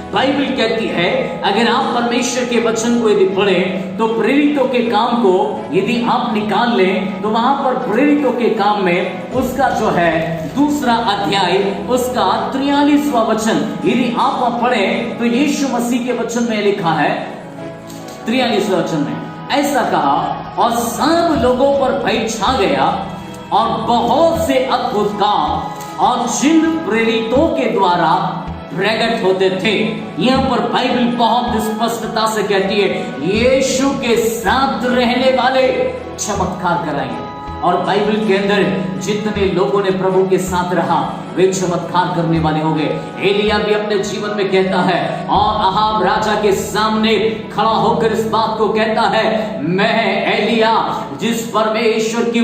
बाइबल कहती है अगर आप परमेश्वर के वचन को यदि पढ़ें तो प्रेरितों के काम को यदि आप निकाल लें तो वहां पर प्रेरितों के काम में उसका जो है 2 अध्याय उसका 43वां वचन यदि आप पढ़ें तो यीशु मसीह के वचन में लिखा है 43वें वचन में ऐसा कहा, और सब लोगों पर भय छा गया और बहुत से अद्भुत काम और चिन्ह प्रेरितों के द्वारा प्रकट होते थे। यहां पर बाइबल बहुत स्पष्टता से कहती है यीशु के साथ रहने वाले चमत्कार कराएंगे। और बाइबल के अंदर जितने लोगों ने प्रभु के साथ रहा वे चमत्कार करने वाले हो गए। एलिया भी अपने जीवन में कहता है और अहाब राजा के सामने खड़ा होकर इस बात को कहता है, मैं एलिया जिस परमेश्वर की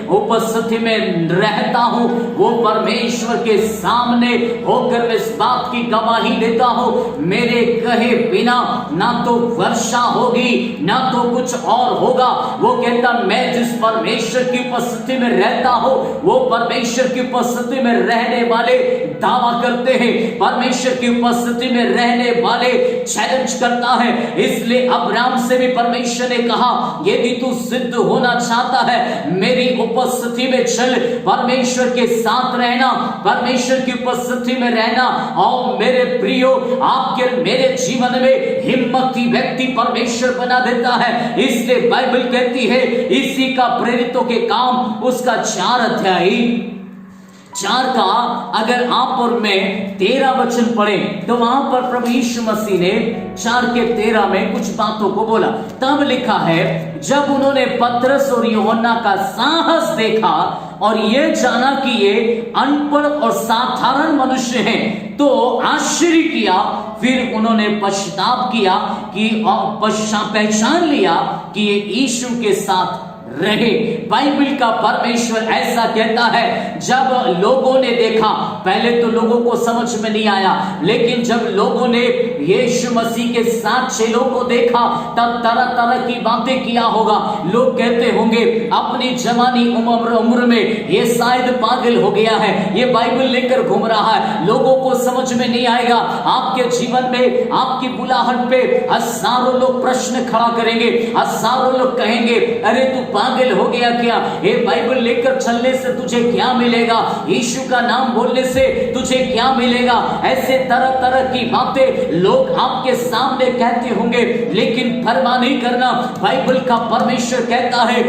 उपस्थिति में रहता हूं वो परमेश्वर के सामने होकर मैं इस बात की गवाही देता हूं, मेरे कहे बिना ना तो वर्षा होगी ना तो कुछ और होगा। वो कहता मैं जिस परमेश्वर की उपस्थिति में रहता हूं वो परमेश्वर की उपस्थिति में रहने वाले दावा करते हैं, परमेश्वर की उपस्थिति में रहने वाले चैलेंज करता है। इसलिए अब्राहम से भी परमेश्वर ने कहा यदि तू सिद्ध होना चाहता है मेरी उपस्थिति में चल, परमेश्वर के साथ रहना, परमेश्वर की उपस्थिति में रहना। और मेरे प्रियो आपके मेरे जीवन में हिम्मती व्यक्ति परमेश्वर बना देता है। इसलिए बाइबल कहती है इसी का प्रेरितों के काम उसका 4 अध्याय 4 का अगर आप और मैं 13 वचन पढ़ें तो वहां पर प्रभु यीशु मसीह ने 4 के 13 में कुछ बातों को बोला। तब लिखा है जब उन्होंने पतरस और यूहन्ना का साहस देखा और ये जाना कि ये अनपढ़ और साधारण मनुष्य हैं तो आश्चर्य किया, फिर उन्होंने पश्चाताप किया कि पहचान लिया कि ये यीशु के साथ रहे। बाइबल का परमेश्वर ऐसा कहता है जब लोगों ने देखा, पहले तो लोगों को समझ में नहीं आया, लेकिन जब लोगों ने यीशु मसीह के साथ चेलों को देखा तब तरह तरह की बातें किया होगा। लोग कहते होंगे अपनी जवानी उम्र में ये शायद पागल हो गया है, ये बाइबल लेकर घूम रहा है। लोगों को समझ में नहीं आएगा। आपके जीवन में आपकी बुलाहट पे हजारों लोग प्रश्न खड़ा करेंगे, हजारों लोग कहेंगे अरे तू पागल हो गया क्या, ये बाइबल लेकर चलने से तुझे क्या मिलेगा, यीशु का नाम बोलने से तुझे क्या मिलेगा। ऐसे तरह तरह की बातें लोग आपके सामने कहते होंगे, लेकिन परवाह नहीं करना। बाइबल का परमेश्वर कहता है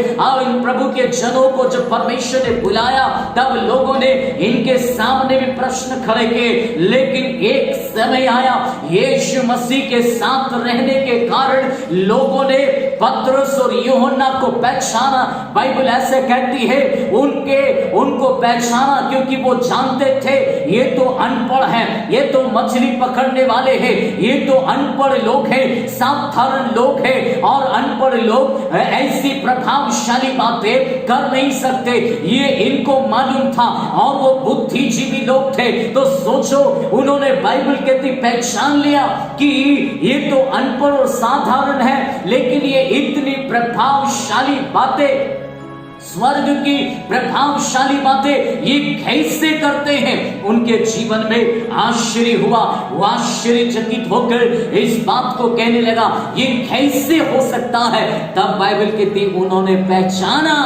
इन प्रभु के जनों को जब परमेश्वर ने बुलाया तब लोगों ने इनके सामने भी प्रश्न खड़े किए, लेकिन एक समय आया यीशु मसीह के साथ रहने के कारण लोगों ने पतरस और यूहन्ना को पहचाना। बाइबल ऐसे कहती है उनको पहचाना क्योंकि वो जानते थे ये तो अनपढ़ हैं, ये तो मछली पकड़ने वाले हैं, ये तो अनपढ़ लोग हैं, साधारण लोग हैं। और अनपढ़ लोग ऐसी प्रभावशाली बातें कर नहीं सकते, ये इनको मालूम था और वो बुद्धिजीवी लोग थे। तो सोचो उन्होंने बाइबल कहती पहचान लिया कि ये तो अनपढ़ और साधारण है, लेकिन ये इतनी प्रभावशाली बातें, स्वर्ग की प्रभावशाली बातें ये कैसे करते हैं। उनके जीवन में आश्चर्य हुआ, वो आश्चर्यचकित होकर इस बात को कहने लगा ये कैसे हो सकता है। तब बाइबल कहती उन्होंने पहचाना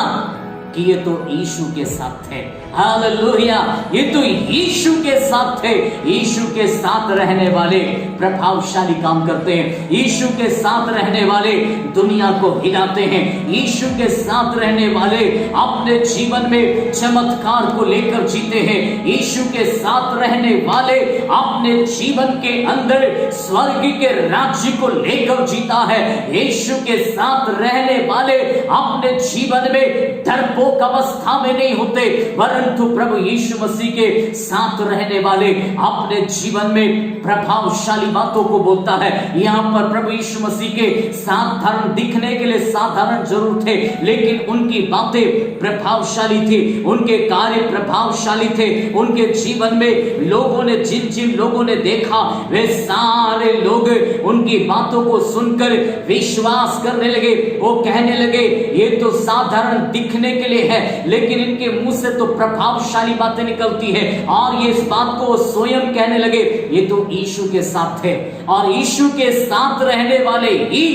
कि ये तो यीशु के साथ थे। हालेलुया, ये तो यीशु के साथ थे। यीशु के साथ रहने वाले प्रभावशाली काम करते हैं, यीशु के साथ रहने वाले दुनिया को हिलाते हैं, यीशु के साथ रहने वाले अपने जीवन में चमत्कार को लेकर जीते हैं, यीशु के साथ रहने वाले अपने जीवन के अंदर स्वर्ग के राज्य को लेकर जीता है। यीशु के साथ रहने वाले अपने जीवन में डरपोक अवस्था में नहीं होते, वरन परंतु प्रभु यीशु मसीह के साथ रहने वाले अपने जीवन में प्रभावशाली बातों को बोलता है। यहाँ पर प्रभु यीशु मसीह के साधारण दिखने के लिए साधारण जरूर थे, लेकिन उनकी बातें प्रभावशाली थी, उनके कार्य प्रभावशाली थे। उनके जीवन में लोगों ने जिन जिन लोगों ने देखा वे सारे लोग उनकी बातों को सुनकर विश्वास करने लगे। वो कहने लगे ये तो साधारण दिखने के लिए है, लेकिन इनके मुंह से तो प्रभावशाली बातें निकलती है। और ये इस बात को स्वयं कहने लगे ये तो यीशु के साथ थे, और यीशु के साथ रहने वाले ही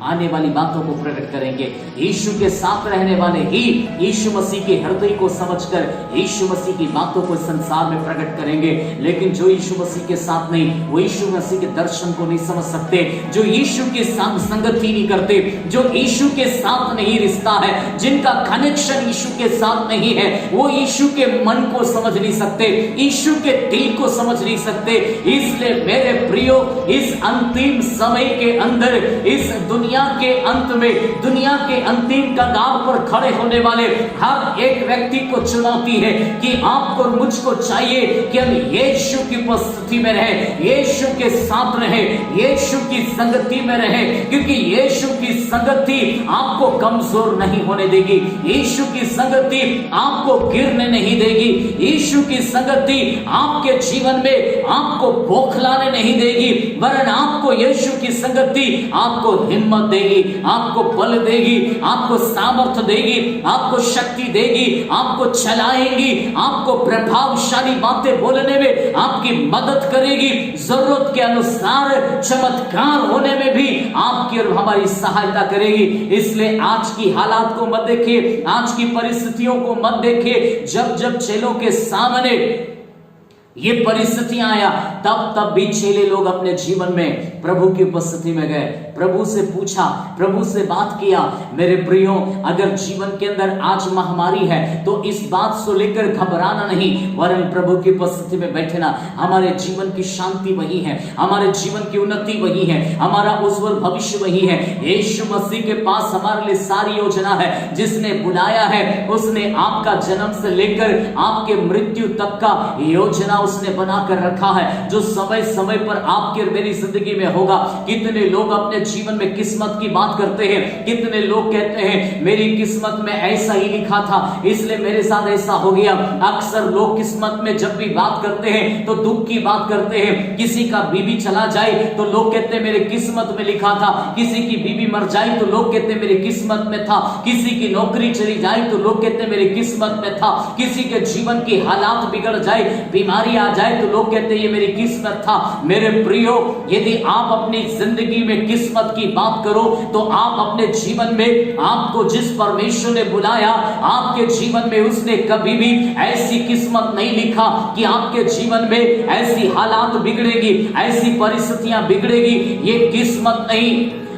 आने वाली बातों को प्रकट करेंगे। यीशु के साथ रहने वाले ही यीशु मसीह के हृदय को समझकर यीशु मसीह की बातों को संसार में प्रकट करेंगे। लेकिन जो यीशु मसीह के साथ नहीं, वो यीशु मसीह के दर्शन को नहीं समझ सकते। जो यीशु के साथ संगति नहीं करते, जो यीशु के साथ नहीं रिश्ता है, जिनका कनेक्शन यीशु के साथ नहीं है, वो यीशु के मन को समझ नहीं सकते, यीशु के दिल को समझ नहीं सकते। इसलिए मेरे प्रियो, इस अंतिम समय के अंदर, इस दुनिया के अंत में, दुनिया के अंतिम कगार पर खड़े होने वाले हर एक व्यक्ति को चुनौती है कि आपको और मुझको चाहिए कि हम यीशु की उपस्थिति में रहे, यीशु के साथ रहे, यीशु की संगति में रहे। क्योंकि यीशु की संगति आपको कमजोर नहीं होने देगी, यीशु की संगति आपको गिरने नहीं देगी, यीशु की संगति आपके जीवन में आपको बौखलाने नहीं देगी, वरन आपको यीशु की संगति आपको हिम्मत देगी, आपको बल देगी, आपको सामर्थ्य देगी, आपको शक्ति देगी, आपको चलाएगी, आपको प्रभावशाली बातें बोलने में आपकी मदद करेगी, जरूरत के अनुसार चमत्कार होने में भी आपकी और हमारी सहायता करेगी। इसलिए आज की हालात को मत देखिए, आज की परिस्थितियों को मत देखिए। जब जब चेलों के सामने ये परिस्थितियां आया, तब तब भी चेले लोग अपने जीवन में प्रभु की उपस्थिति में गए, प्रभु से पूछा, प्रभु से बात किया। मेरे प्रियो, अगर जीवन के अंदर आज महामारी है तो इस बात को लेकर घबराना नहीं, वरन प्रभु की उपस्थिति में बैठना। हमारे जीवन की शांति वही है, हमारे जीवन की उन्नति वही है, हमारा उज्जवल भविष्य वही है। यीशु मसीह के पास हमारे लिए सारी योजना है। जिसने बुलाया है उसने आपका जन्म से लेकर आपके मृत्यु तक का योजना उसने बनाकर रखा है, जो समय समय पर आपके और मेरी जिंदगी में होगा। कितने लोग अपने जीवन में किस्मत की बात करते हैं, कितने लोग कहते हैं मेरी किस्मत में ऐसा ही लिखा था इसलिए मेरे साथ ऐसा हो गया। अक्सर लोग किस्मत में जब भी बात करते हैं तो दुख की बात करते हैं। किसी का बीवी चला जाए तो लोग कहते हैं मेरे किस्मत में लिखा था, किसी की बीवी मर जाए तो लोग कहते हैं मेरी किस्मत में था, किसी की नौकरी चली जाए तो लोग कहते हैं मेरी किस्मत में था, किसी के जीवन की हालात बिगड़ जाए, बीमारी आ जाए तो लोग कहते हैं ये मेरी किस्मत था। मेरे प्रियो, यदि आप अपनी जिंदगी में किस्मत की बात करो तो आप अपने जीवन में, आपको जिस परमेश्वर ने बुलाया आपके जीवन में, उसने कभी भी ऐसी किस्मत नहीं लिखा कि आपके जीवन में ऐसी हालात बिगड़ेगी, ऐसी परिस्थितियां बिगड़ेगी। ये किस्मत नहीं।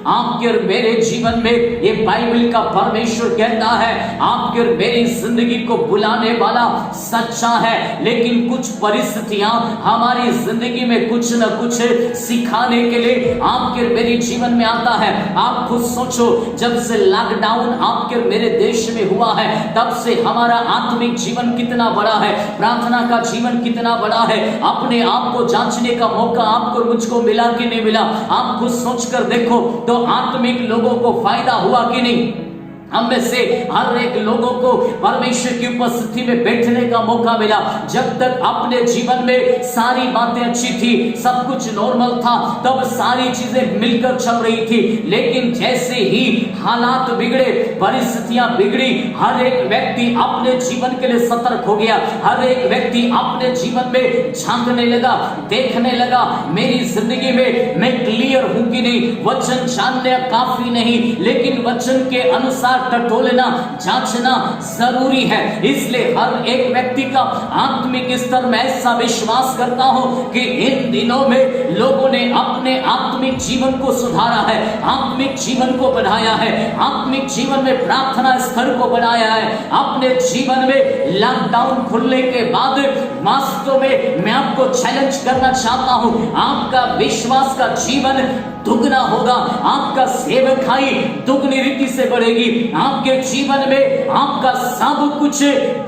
आपके और मेरे जीवन में ये बाइबल का परमेश्वर कहता है आपके और मेरी जिंदगी को बुलाने वाला सच्चा है, लेकिन कुछ परिस्थितियां हमारी जिंदगी में कुछ न कुछ सिखाने के लिए आपके और मेरे जीवन में आता है। आप खुद सोचो, जब से लॉकडाउन आपके और मेरे देश में हुआ है तब से हमारा आत्मिक जीवन कितना बड़ा है, प्रार्थना का जीवन कितना बड़ा है। अपने आप को जांचने का मौका आपको मुझको मिला कि नहीं मिला? आप खुद सोचकर देखो तो आत्मिक लोगों को फायदा हुआ कि नहीं? हम में से हर एक लोगों को परमेश्वर की उपस्थिति में बैठने का मौका मिला। जब तक अपने जीवन में सारी बातें अच्छी थी, सब कुछ नॉर्मल था, तब सारी चीजें मिलकर चल रही थी। लेकिन जैसे ही हालात बिगड़े, परिस्थितियां बिगड़ी, हर एक व्यक्ति अपने जीवन के लिए सतर्क हो गया। हर एक व्यक्ति अपने जीवन में झांकने लगा, देखने लगा मेरी जिंदगी में मैं क्लियर हूं कि नहीं। वचन जानना काफी नहीं, लेकिन वचन के अनुसार टटोलना, जांचना जरूरी है। इसलिए हर एक व्यक्ति का आत्मिक स्तर में ऐसा विश्वास करता हूं कि इन दिनों में लोगों ने अपने आत्मिक जीवन को सुधारा है, आत्मिक जीवन को बढ़ाया है, आत्मिक जीवन में प्रार्थना स्तर को बढ़ाया है। अपने जीवन में लॉकडाउन खुलने के बाद वास्तव में मैं आपको चैलेंज करना चाहता हूं, आपका विश्वास का जीवन दुगना होगा, आपका सेवकाई दुगनी रीति से बढ़ेगी, आपके जीवन में आपका सब कुछ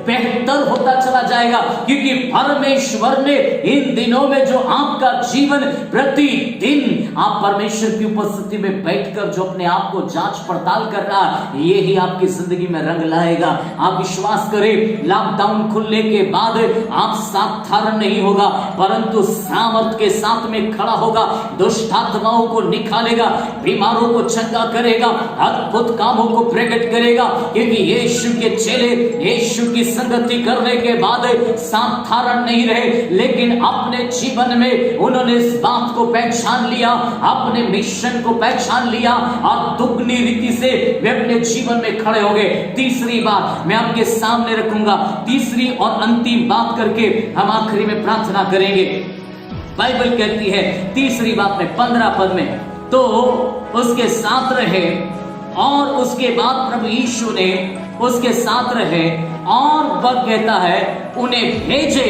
बेहतर होता चला जाएगा, क्योंकि परमेश्वर ने इन दिनों में जो आपका जीवन प्रतिदिन आप परमेश्वर की उपस्थिति में बैठकर जो अपने आप को जांच पड़ताल कर रहा है, ये ही आपकी जिंदगी में रंग लाएगा। आप विश्वास करें, लॉकडाउन खुलने के बाद आप साधारण नहीं होगा, परंतु सामर्थ के साथ में खड़ा होगा, दुष्ट आत्माओं को निकालेगा, बीमारों को चंगा करेगा, अद्भुत कामों को प्रकट करेगा, क्योंकि यीशु के चेले यीशु की संगति करने के बाद साधारण नहीं रहे, लेकिन अपने जीवन में उन्होंने इस बात को पहचान लिया, अपने मिशन को पहचान लिया और दुगनी रीति से वे अपने जीवन में खड़े हो गए। तीसरी बात मैं आपके सामने रखूंगा, तीसरी और अंतिम बात करके हम आखिरी में प्रार्थना करेंगे। बाइबल कहती है तीसरी बात में 15 पद में, तो उसके साथ रहे और उसके बाद प्रभु यीशु ने उसके साथ रहे और वह कहता है उन्हें भेजे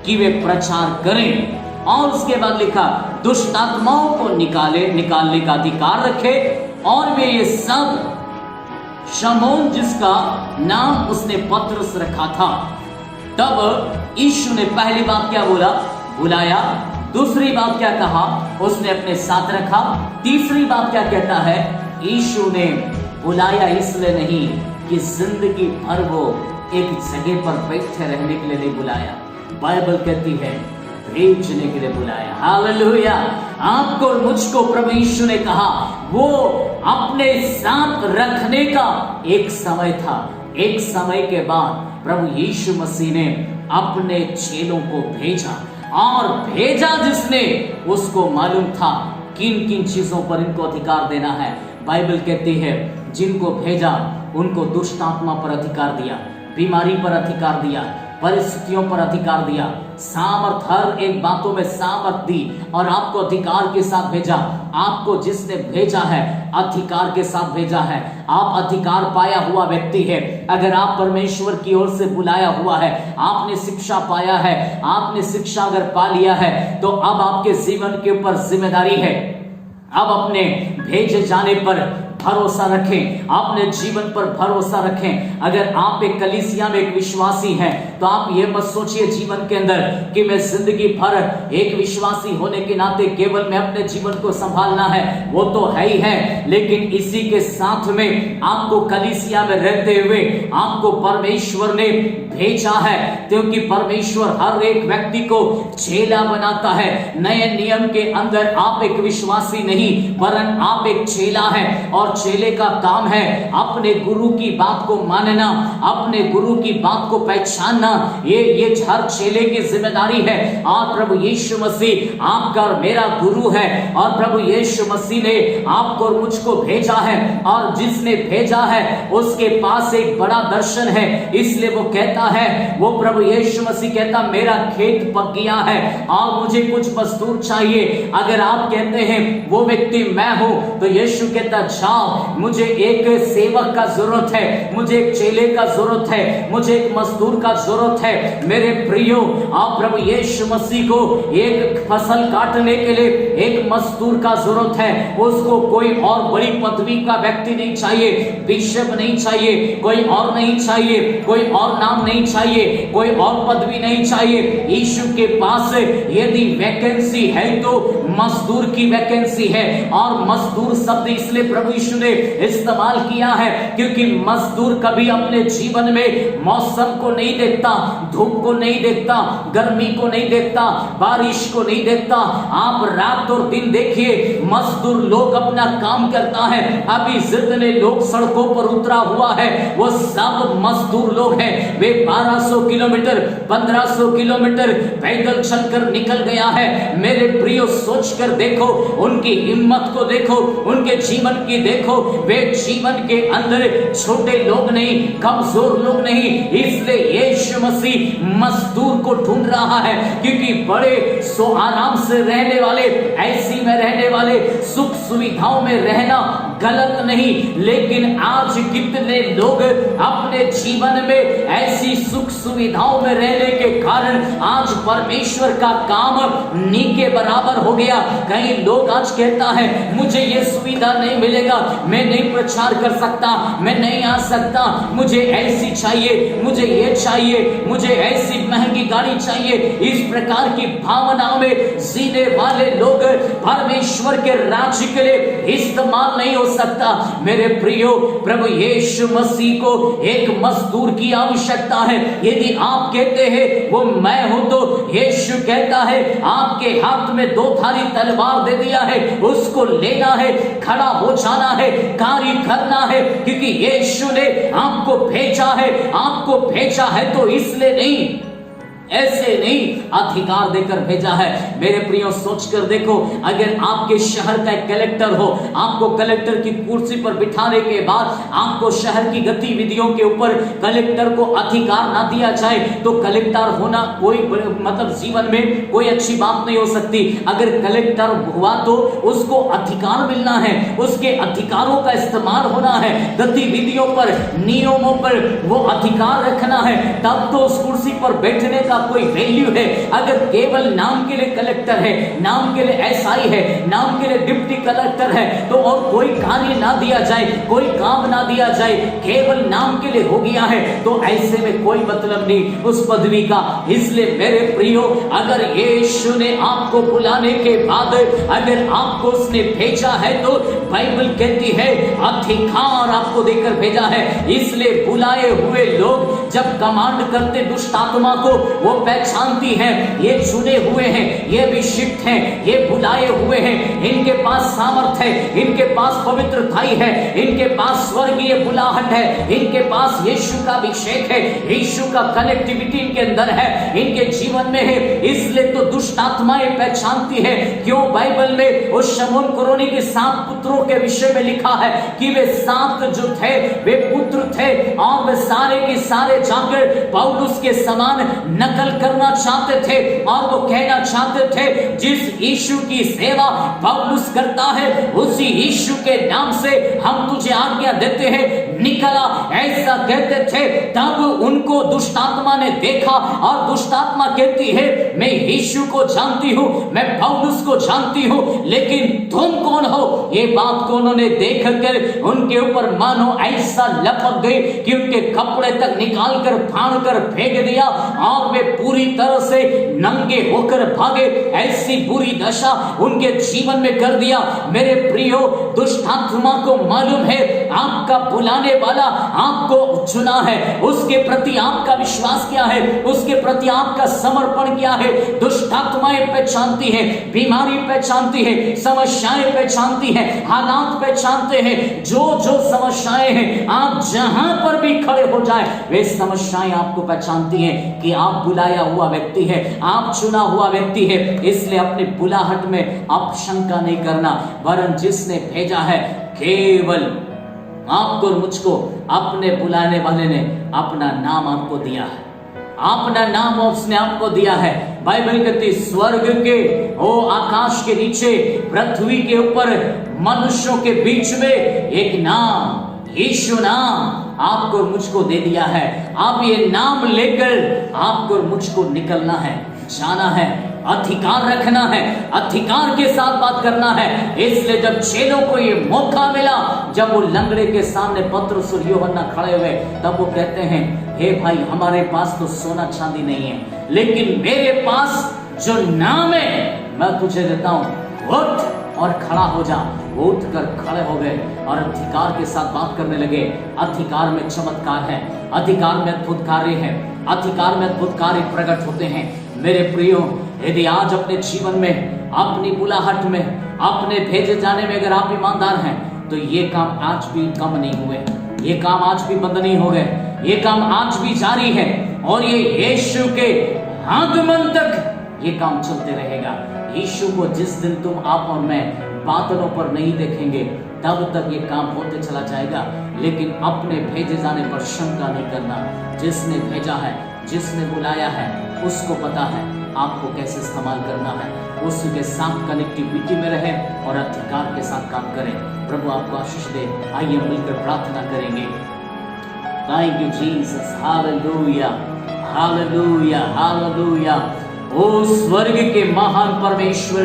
कि वे प्रचार करें, और उसके बाद लिखा दुष्ट आत्माओं को निकालने का अधिकार रखे, और वे ये सब शमौन जिसका नाम उसने पतरस रखा था। तब यीशु ने पहली बात क्या बोला? बुलाया। दूसरी बात क्या कहा? उसने अपने साथ रखा। तीसरी बात क्या कहता है? यीशु ने बुलाया इसलिए नहीं कि जिंदगी भर वो एक जगह पर बैठे रहने के लिए नहीं बुलाया, बाइबल कहती है भेजने के लिए बुलाया। हालेलुया। आपको और मुझको प्रभु यीशु ने कहा, वो अपने साथ रखने का एक समय था। एक समय के बाद प्रभु यीशु मसीह ने अपने चेलों को भेजा, और भेजा जिसने उसको मालूम था किन किन चीजों पर इनको अधिकार देना है। बाइबल कहती है जिनको भेजा उनको दुष्ट आत्मा पर अधिकार दिया, बीमारी पर अधिकार दिया, परिस्थितियों पर अधिकार दिया, सामर्थ, हर एक बातों में सामर्थ दी, और आपको अधिकार के साथ भेजा। आपको जिसने भेजा है अधिकार के साथ भेजा है। आप अधिकार पाया हुआ व्यक्ति है। अगर आप परमेश्वर की ओर से बुलाया हुआ है, आपने शिक्षा पाया है, आपने शिक्षा अगर पा लिया है, तो अब आपके जीवन के ऊपर जिम्मेदारी है। अब अपने भेजे जाने पर भरोसा रखें, अपने जीवन पर भरोसा रखें। अगर आप एक कलीसिया में एक विश्वासी हैं, तो आप ये मत सोचिए जीवन के अंदर कि मैं जिंदगी भर एक विश्वासी होने के नाते केवल मैं अपने जीवन को संभालना है। वो तो है ही है, लेकिन इसी के साथ में आपको कलीसिया में रहते हुए आपको परमेश्वर ने भेजा है, क्योंकि परमेश्वर हर एक व्यक्ति को चेला बनाता है। नए नियम के अंदर आप एक विश्वासी नहीं, वरन आप एक चेला है, और चेले का काम है अपने गुरु की बात को मानना, अपने गुरु की बात को पहचानना। ये हर चेले की जिम्मेदारी है। और प्रभु यीशु मसीह आपका और मेरा गुरु है, और प्रभु यीशु मसीह ने आपको और मुझको भेजा है, और जिसने भेजा है उसके पास एक बड़ा दर्शन है। इसलिए वो कहता है, वो प्रभु यीशु मसीह कहता मेरा खेत पक गया है और मुझे कुछ मजदूर चाहिए। अगर आप कहते हैं वो व्यक्ति मैं हूं, तो यीशु कहता जाओ, मुझे एक सेवक का जरूरत है, मुझे एक चेले का जरूरत है, मुझे एक मजदूर का जरूरत है। मेरे प्रियो, आप प्रभु यीशु मसीह को एक फसल काटने के लिए एक मजदूर का जरूरत है। उसको कोई और बड़ी पदवी का व्यक्ति नहीं चाहिए, बिशप नहीं चाहिए, कोई और नहीं चाहिए, कोई और नाम नहीं चाहिए, कोई और पदवी नहीं चाहिए। यीशु के पास यदि वैकेंसी है तो मजदूर की वैकेंसी है। और मजदूर शब्द इसलिए प्रभु यीशु ने इस्तेमाल किया है क्योंकि मजदूर कभी अपने जीवन में मौसम को नहीं देखता, धूप को नहीं देखता, गर्मी को नहीं देखता, बारिश को नहीं देखता। आप रात और दिन देखिए, मजदूर लोग अपना काम करता है। अभी जितने लोग सड़कों पर उतरा हुआ है वो सब मजदूर लोग हैं। वे 1200 किलोमीटर 1500 किलोमीटर पैदल चलकर निकल गया है। मेरे प्रियो, सोचकर देखो, उनकी हिम्मत को देखो, उनके जीवन की देखो। वे जीवन के अंदर छोटे लोग नहीं, कमजोर लोग नहीं। इसलिए यीशु मसीह मजदूर को ढूंढ रहा है, क्योंकि बड़े सो आराम से रहने वाले, ऐसी में रहने वाले, सुख सुविधाओं में रहना गलत नहीं, लेकिन आज कितने लोग अपने जीवन में ऐसी सुख सुविधाओं में रहने के कारण आज परमेश्वर का काम नी के बराबर हो गया। कई लोग आज कहता है मुझे ये सुविधा नहीं मिलेगा, मैं नहीं प्रचार कर सकता, मैं नहीं आ सकता, मुझे ऐसी चाहिए, मुझे ये चाहिए, मुझे ऐसी महंगी गाड़ी चाहिए। इस प्रकार की भावनाओं में जीने वाले लोग परमेश्वर के राज्य के लिए इस्तेमाल नहीं हो सकता। मेरे प्रियो, प्रभु यीशु मसीह को एक मजदूर की आवश्यकता है। यदि आप कहते हैं वो मैं हूं, तो यीशु कहता है आपके हाथ में 2 धारी तलवार दे दिया है, उसको लेना है, खड़ा हो जाना है, कार्य करना है, क्योंकि यीशु ने आपको भेजा है। आपको भेजा है तो इसलिए नहीं, ऐसे नहीं, अधिकार देकर भेजा है। मेरे प्रियो, सोच कर देखो, अगर आपके शहर का एक कलेक्टर हो, आपको कलेक्टर की कुर्सी पर बिठाने के बाद आपको शहर की गतिविधियों के ऊपर कलेक्टर को अधिकार ना दिया जाए, तो कलेक्टर होना कोई मतलब जीवन में कोई अच्छी बात नहीं हो सकती। अगर कलेक्टर हुआ तो उसको अधिकार मिलना है, उसके अधिकारों का इस्तेमाल होना है, गतिविधियों पर, नियमों पर वो अधिकार रखना है, तब तो उस कुर्सी पर बैठने का कोई वैल्यू है। अगर केवल नाम के लिए कलेक्टर है, नाम के लिए एसआई है, नाम के लिए डिप्टी कलेक्टर है, तो और कोई कार्य ना दिया जाए, कोई काम ना दिया जाए, केवल नाम के लिए हो गया है, तो ऐसे में कोई मतलब नहीं उस पदवी का। इसलिए मेरे प्रियो, अगर यीशु ने आपको बुलाने के बाद अगर आपको उसने भेजा है, तो बाइबल कहती है अधिकार आपको देकर भेजा है। इसलिए बुलाए हुए लोग जब कमांड करते दुष्ट आत्मा को, वो पहचानती है ये चुने हुए हैं, ये अभिषिक्त हैं, ये बुलाए हुए हैं, इनके पास सामर्थ है, इनके पास पवित्रताई है, इनके पास स्वर्गीय बुलाहट है, इनके पास यीशु का अभिषेक है, यीशु का कनेक्टिविटी इनके अंदर है, इनके जीवन में है। इसलिए तो दुष्ट आत्माएं पहचानती है। क्यों? बाइबल में उस शमूएल कुरोनी के 7 पुत्रों के विषय में लिखा है कि वे 7 जो थे वे पुत्र थे, और वे सारे के सारे जाकर पौलुस के समान नकल करना चाहते थे, और वो कहना चाहते थे जिस यीशु की सेवा पौलुस करता है, उसी यीशु के नाम से हम तुझे आज्ञा देते हैं, निकला, ऐसा कहते थे। तब उनको दुष्ट आत्मा ने देखा, और दुष्ट आत्मा कहती है मैं यीशु को जानती हूं, मैं पौलुस को जानती हूं, लेकिन तुम कौन हो? ये बात को उन्होंने देख कर उनके ऊपर मानो ऐसा लपक गई कि उनके कपड़े तक निकाल कर फाड़ कर फेंक दिया, और वे पूरी तरह से नंगे होकर भागे। ऐसी बुरी दशा उनके जीवन में कर दिया। मेरे प्रियो, दुष्ट आत्मा को मालूम है आपका बुलाने वाला आपको चुना है, उसके प्रति आपका विश्वास क्या है, उसके प्रति आपका समर्पण क्या है। दुष्ट आत्माएं पहचानती है, बीमारी पहचानती है, समस्याएं पहचानती है, हालात पहचानते हैं। जो जो समस्याएं हैं, आप जहां पर भी खड़े हो जाए, वे समस्याएं आपको पहचानती हैं कि आप बुलाया हुआ व्यक्ति है, आप चुना हुआ व्यक्ति है। इसलिए अपनी बुलाहट में आप शंका नहीं करना, वरन जिसने भेजा है केवल आपको और मुझको, अपने बुलाने वाले ने अपना नाम आपको दिया है, अपना नाम उसने आपको दिया है। बाइबल कहती स्वर्ग के, ओ आकाश के नीचे, पृथ्वी के ऊपर, मनुष्यों के बीच में एक नाम, यीशु नाम आपको और मुझको दे दिया है। अब ये नाम लेकर आपको और मुझको निकलना है, जाना है, अधिकार रखना है, अधिकार के साथ बात करना है। इसलिए जब चेलों को ये मौका मिला, जब वो लंगड़े के सामने पतरस और यूहन्ना खड़े हुए, तब वो कहते हैं हे भाई, हमारे पास तो सोना चांदी नहीं है, लेकिन मेरे पास जो नाम है मैं तुझे देता हूं, उठ और खड़ा हो जा। वो उठकर खड़े हो गए और अधिकार के साथ बात करने लगे। अधिकार में चमत्कार है, अधिकार में अद्भुत कार्य है, अधिकार में अद्भुत कार्य प्रकट होते हैं। मेरे प्रियो, यदि आज अपने जीवन में, अपनी बुलाहट में, अपने भेजे जाने में अगर आप ईमानदार हैं, तो ये काम आज भी कम नहीं हुए, ये काम आज भी बंद नहीं हो गए, ये काम आज भी जारी है, और ये यीशु के आगमन तक ये काम चलते रहेगा। यीशु को जिस दिन तुम, आप और मैं बादलों पर नहीं देखेंगे, तब तक ये काम होते चला जाएगा। लेकिन अपने भेजे जाने पर शंका नहीं करना। जिसने भेजा है, जिसने बुलाया है, उसको पता है आपको कैसे इस्तेमाल करना है, उसके साथ कनेक्टिविटी में रहे और अधिकार के साथ काम करें। प्रभु आपको आशीष दे। आइए मिलकर प्रार्थना करेंगे। Thank you Jesus, hallelujah hallelujah hallelujah. ओ स्वर्ग के महान परमेश्वर,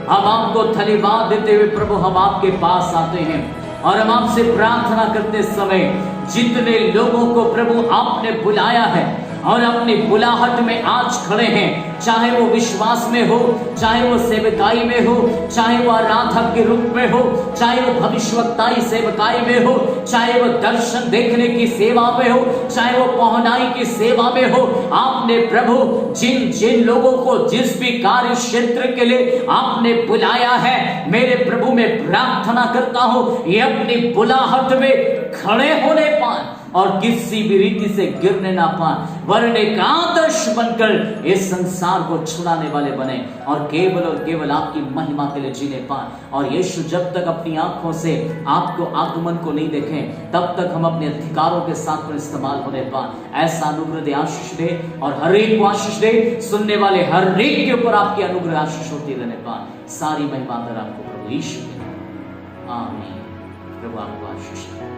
हम आपको धन्यवाद देते हुए प्रभु हम आपके पास आते हैं और हम आपसे प्रार्थना करते समय जितने लोगों को प्रभु आपने बुलाया है और अपनी बुलाहट में आज खड़े हैं, चाहे वो विश्वास में हो, चाहे वो सेवकाई में हो, चाहे वो आराधक के रूप में हो, चाहे वो भविष्यवक्ताई सेवकाई में हो, चाहे वो दर्शन देखने की सेवा में हो, चाहे वो पहुनाई की सेवा में हो, आपने प्रभु जिन जिन लोगों को जिस भी कार्य क्षेत्र के लिए आपने बुलाया है, मेरे प्रभु मैं प्रार्थना करता हूं ये अपनी बुलाहट में खड़े होने पाए और किसी भी रीति से गिरने ना पाए, वरन एक आदर्श बनकर इस संसार को छुड़ाने वाले बने और केवल आपकी महिमा के लिए जीने पाए। और यीशु जब तक अपनी आंखों से आपको आगमन को नहीं देखें, तब तक हम अपने अधिकारों के साथ में इस्तेमाल होने पाए। ऐसा अनुग्रह दे, आशीष दे और हर एक को आशीष दे। सुनने वाले हर एक के ऊपर आपकी अनुग्रह आशीष होती रहने पाए। सारी महिमा अगर आपको प्रभु यीशु के नाम, आमीन। प्रभु आपको आशीष दे।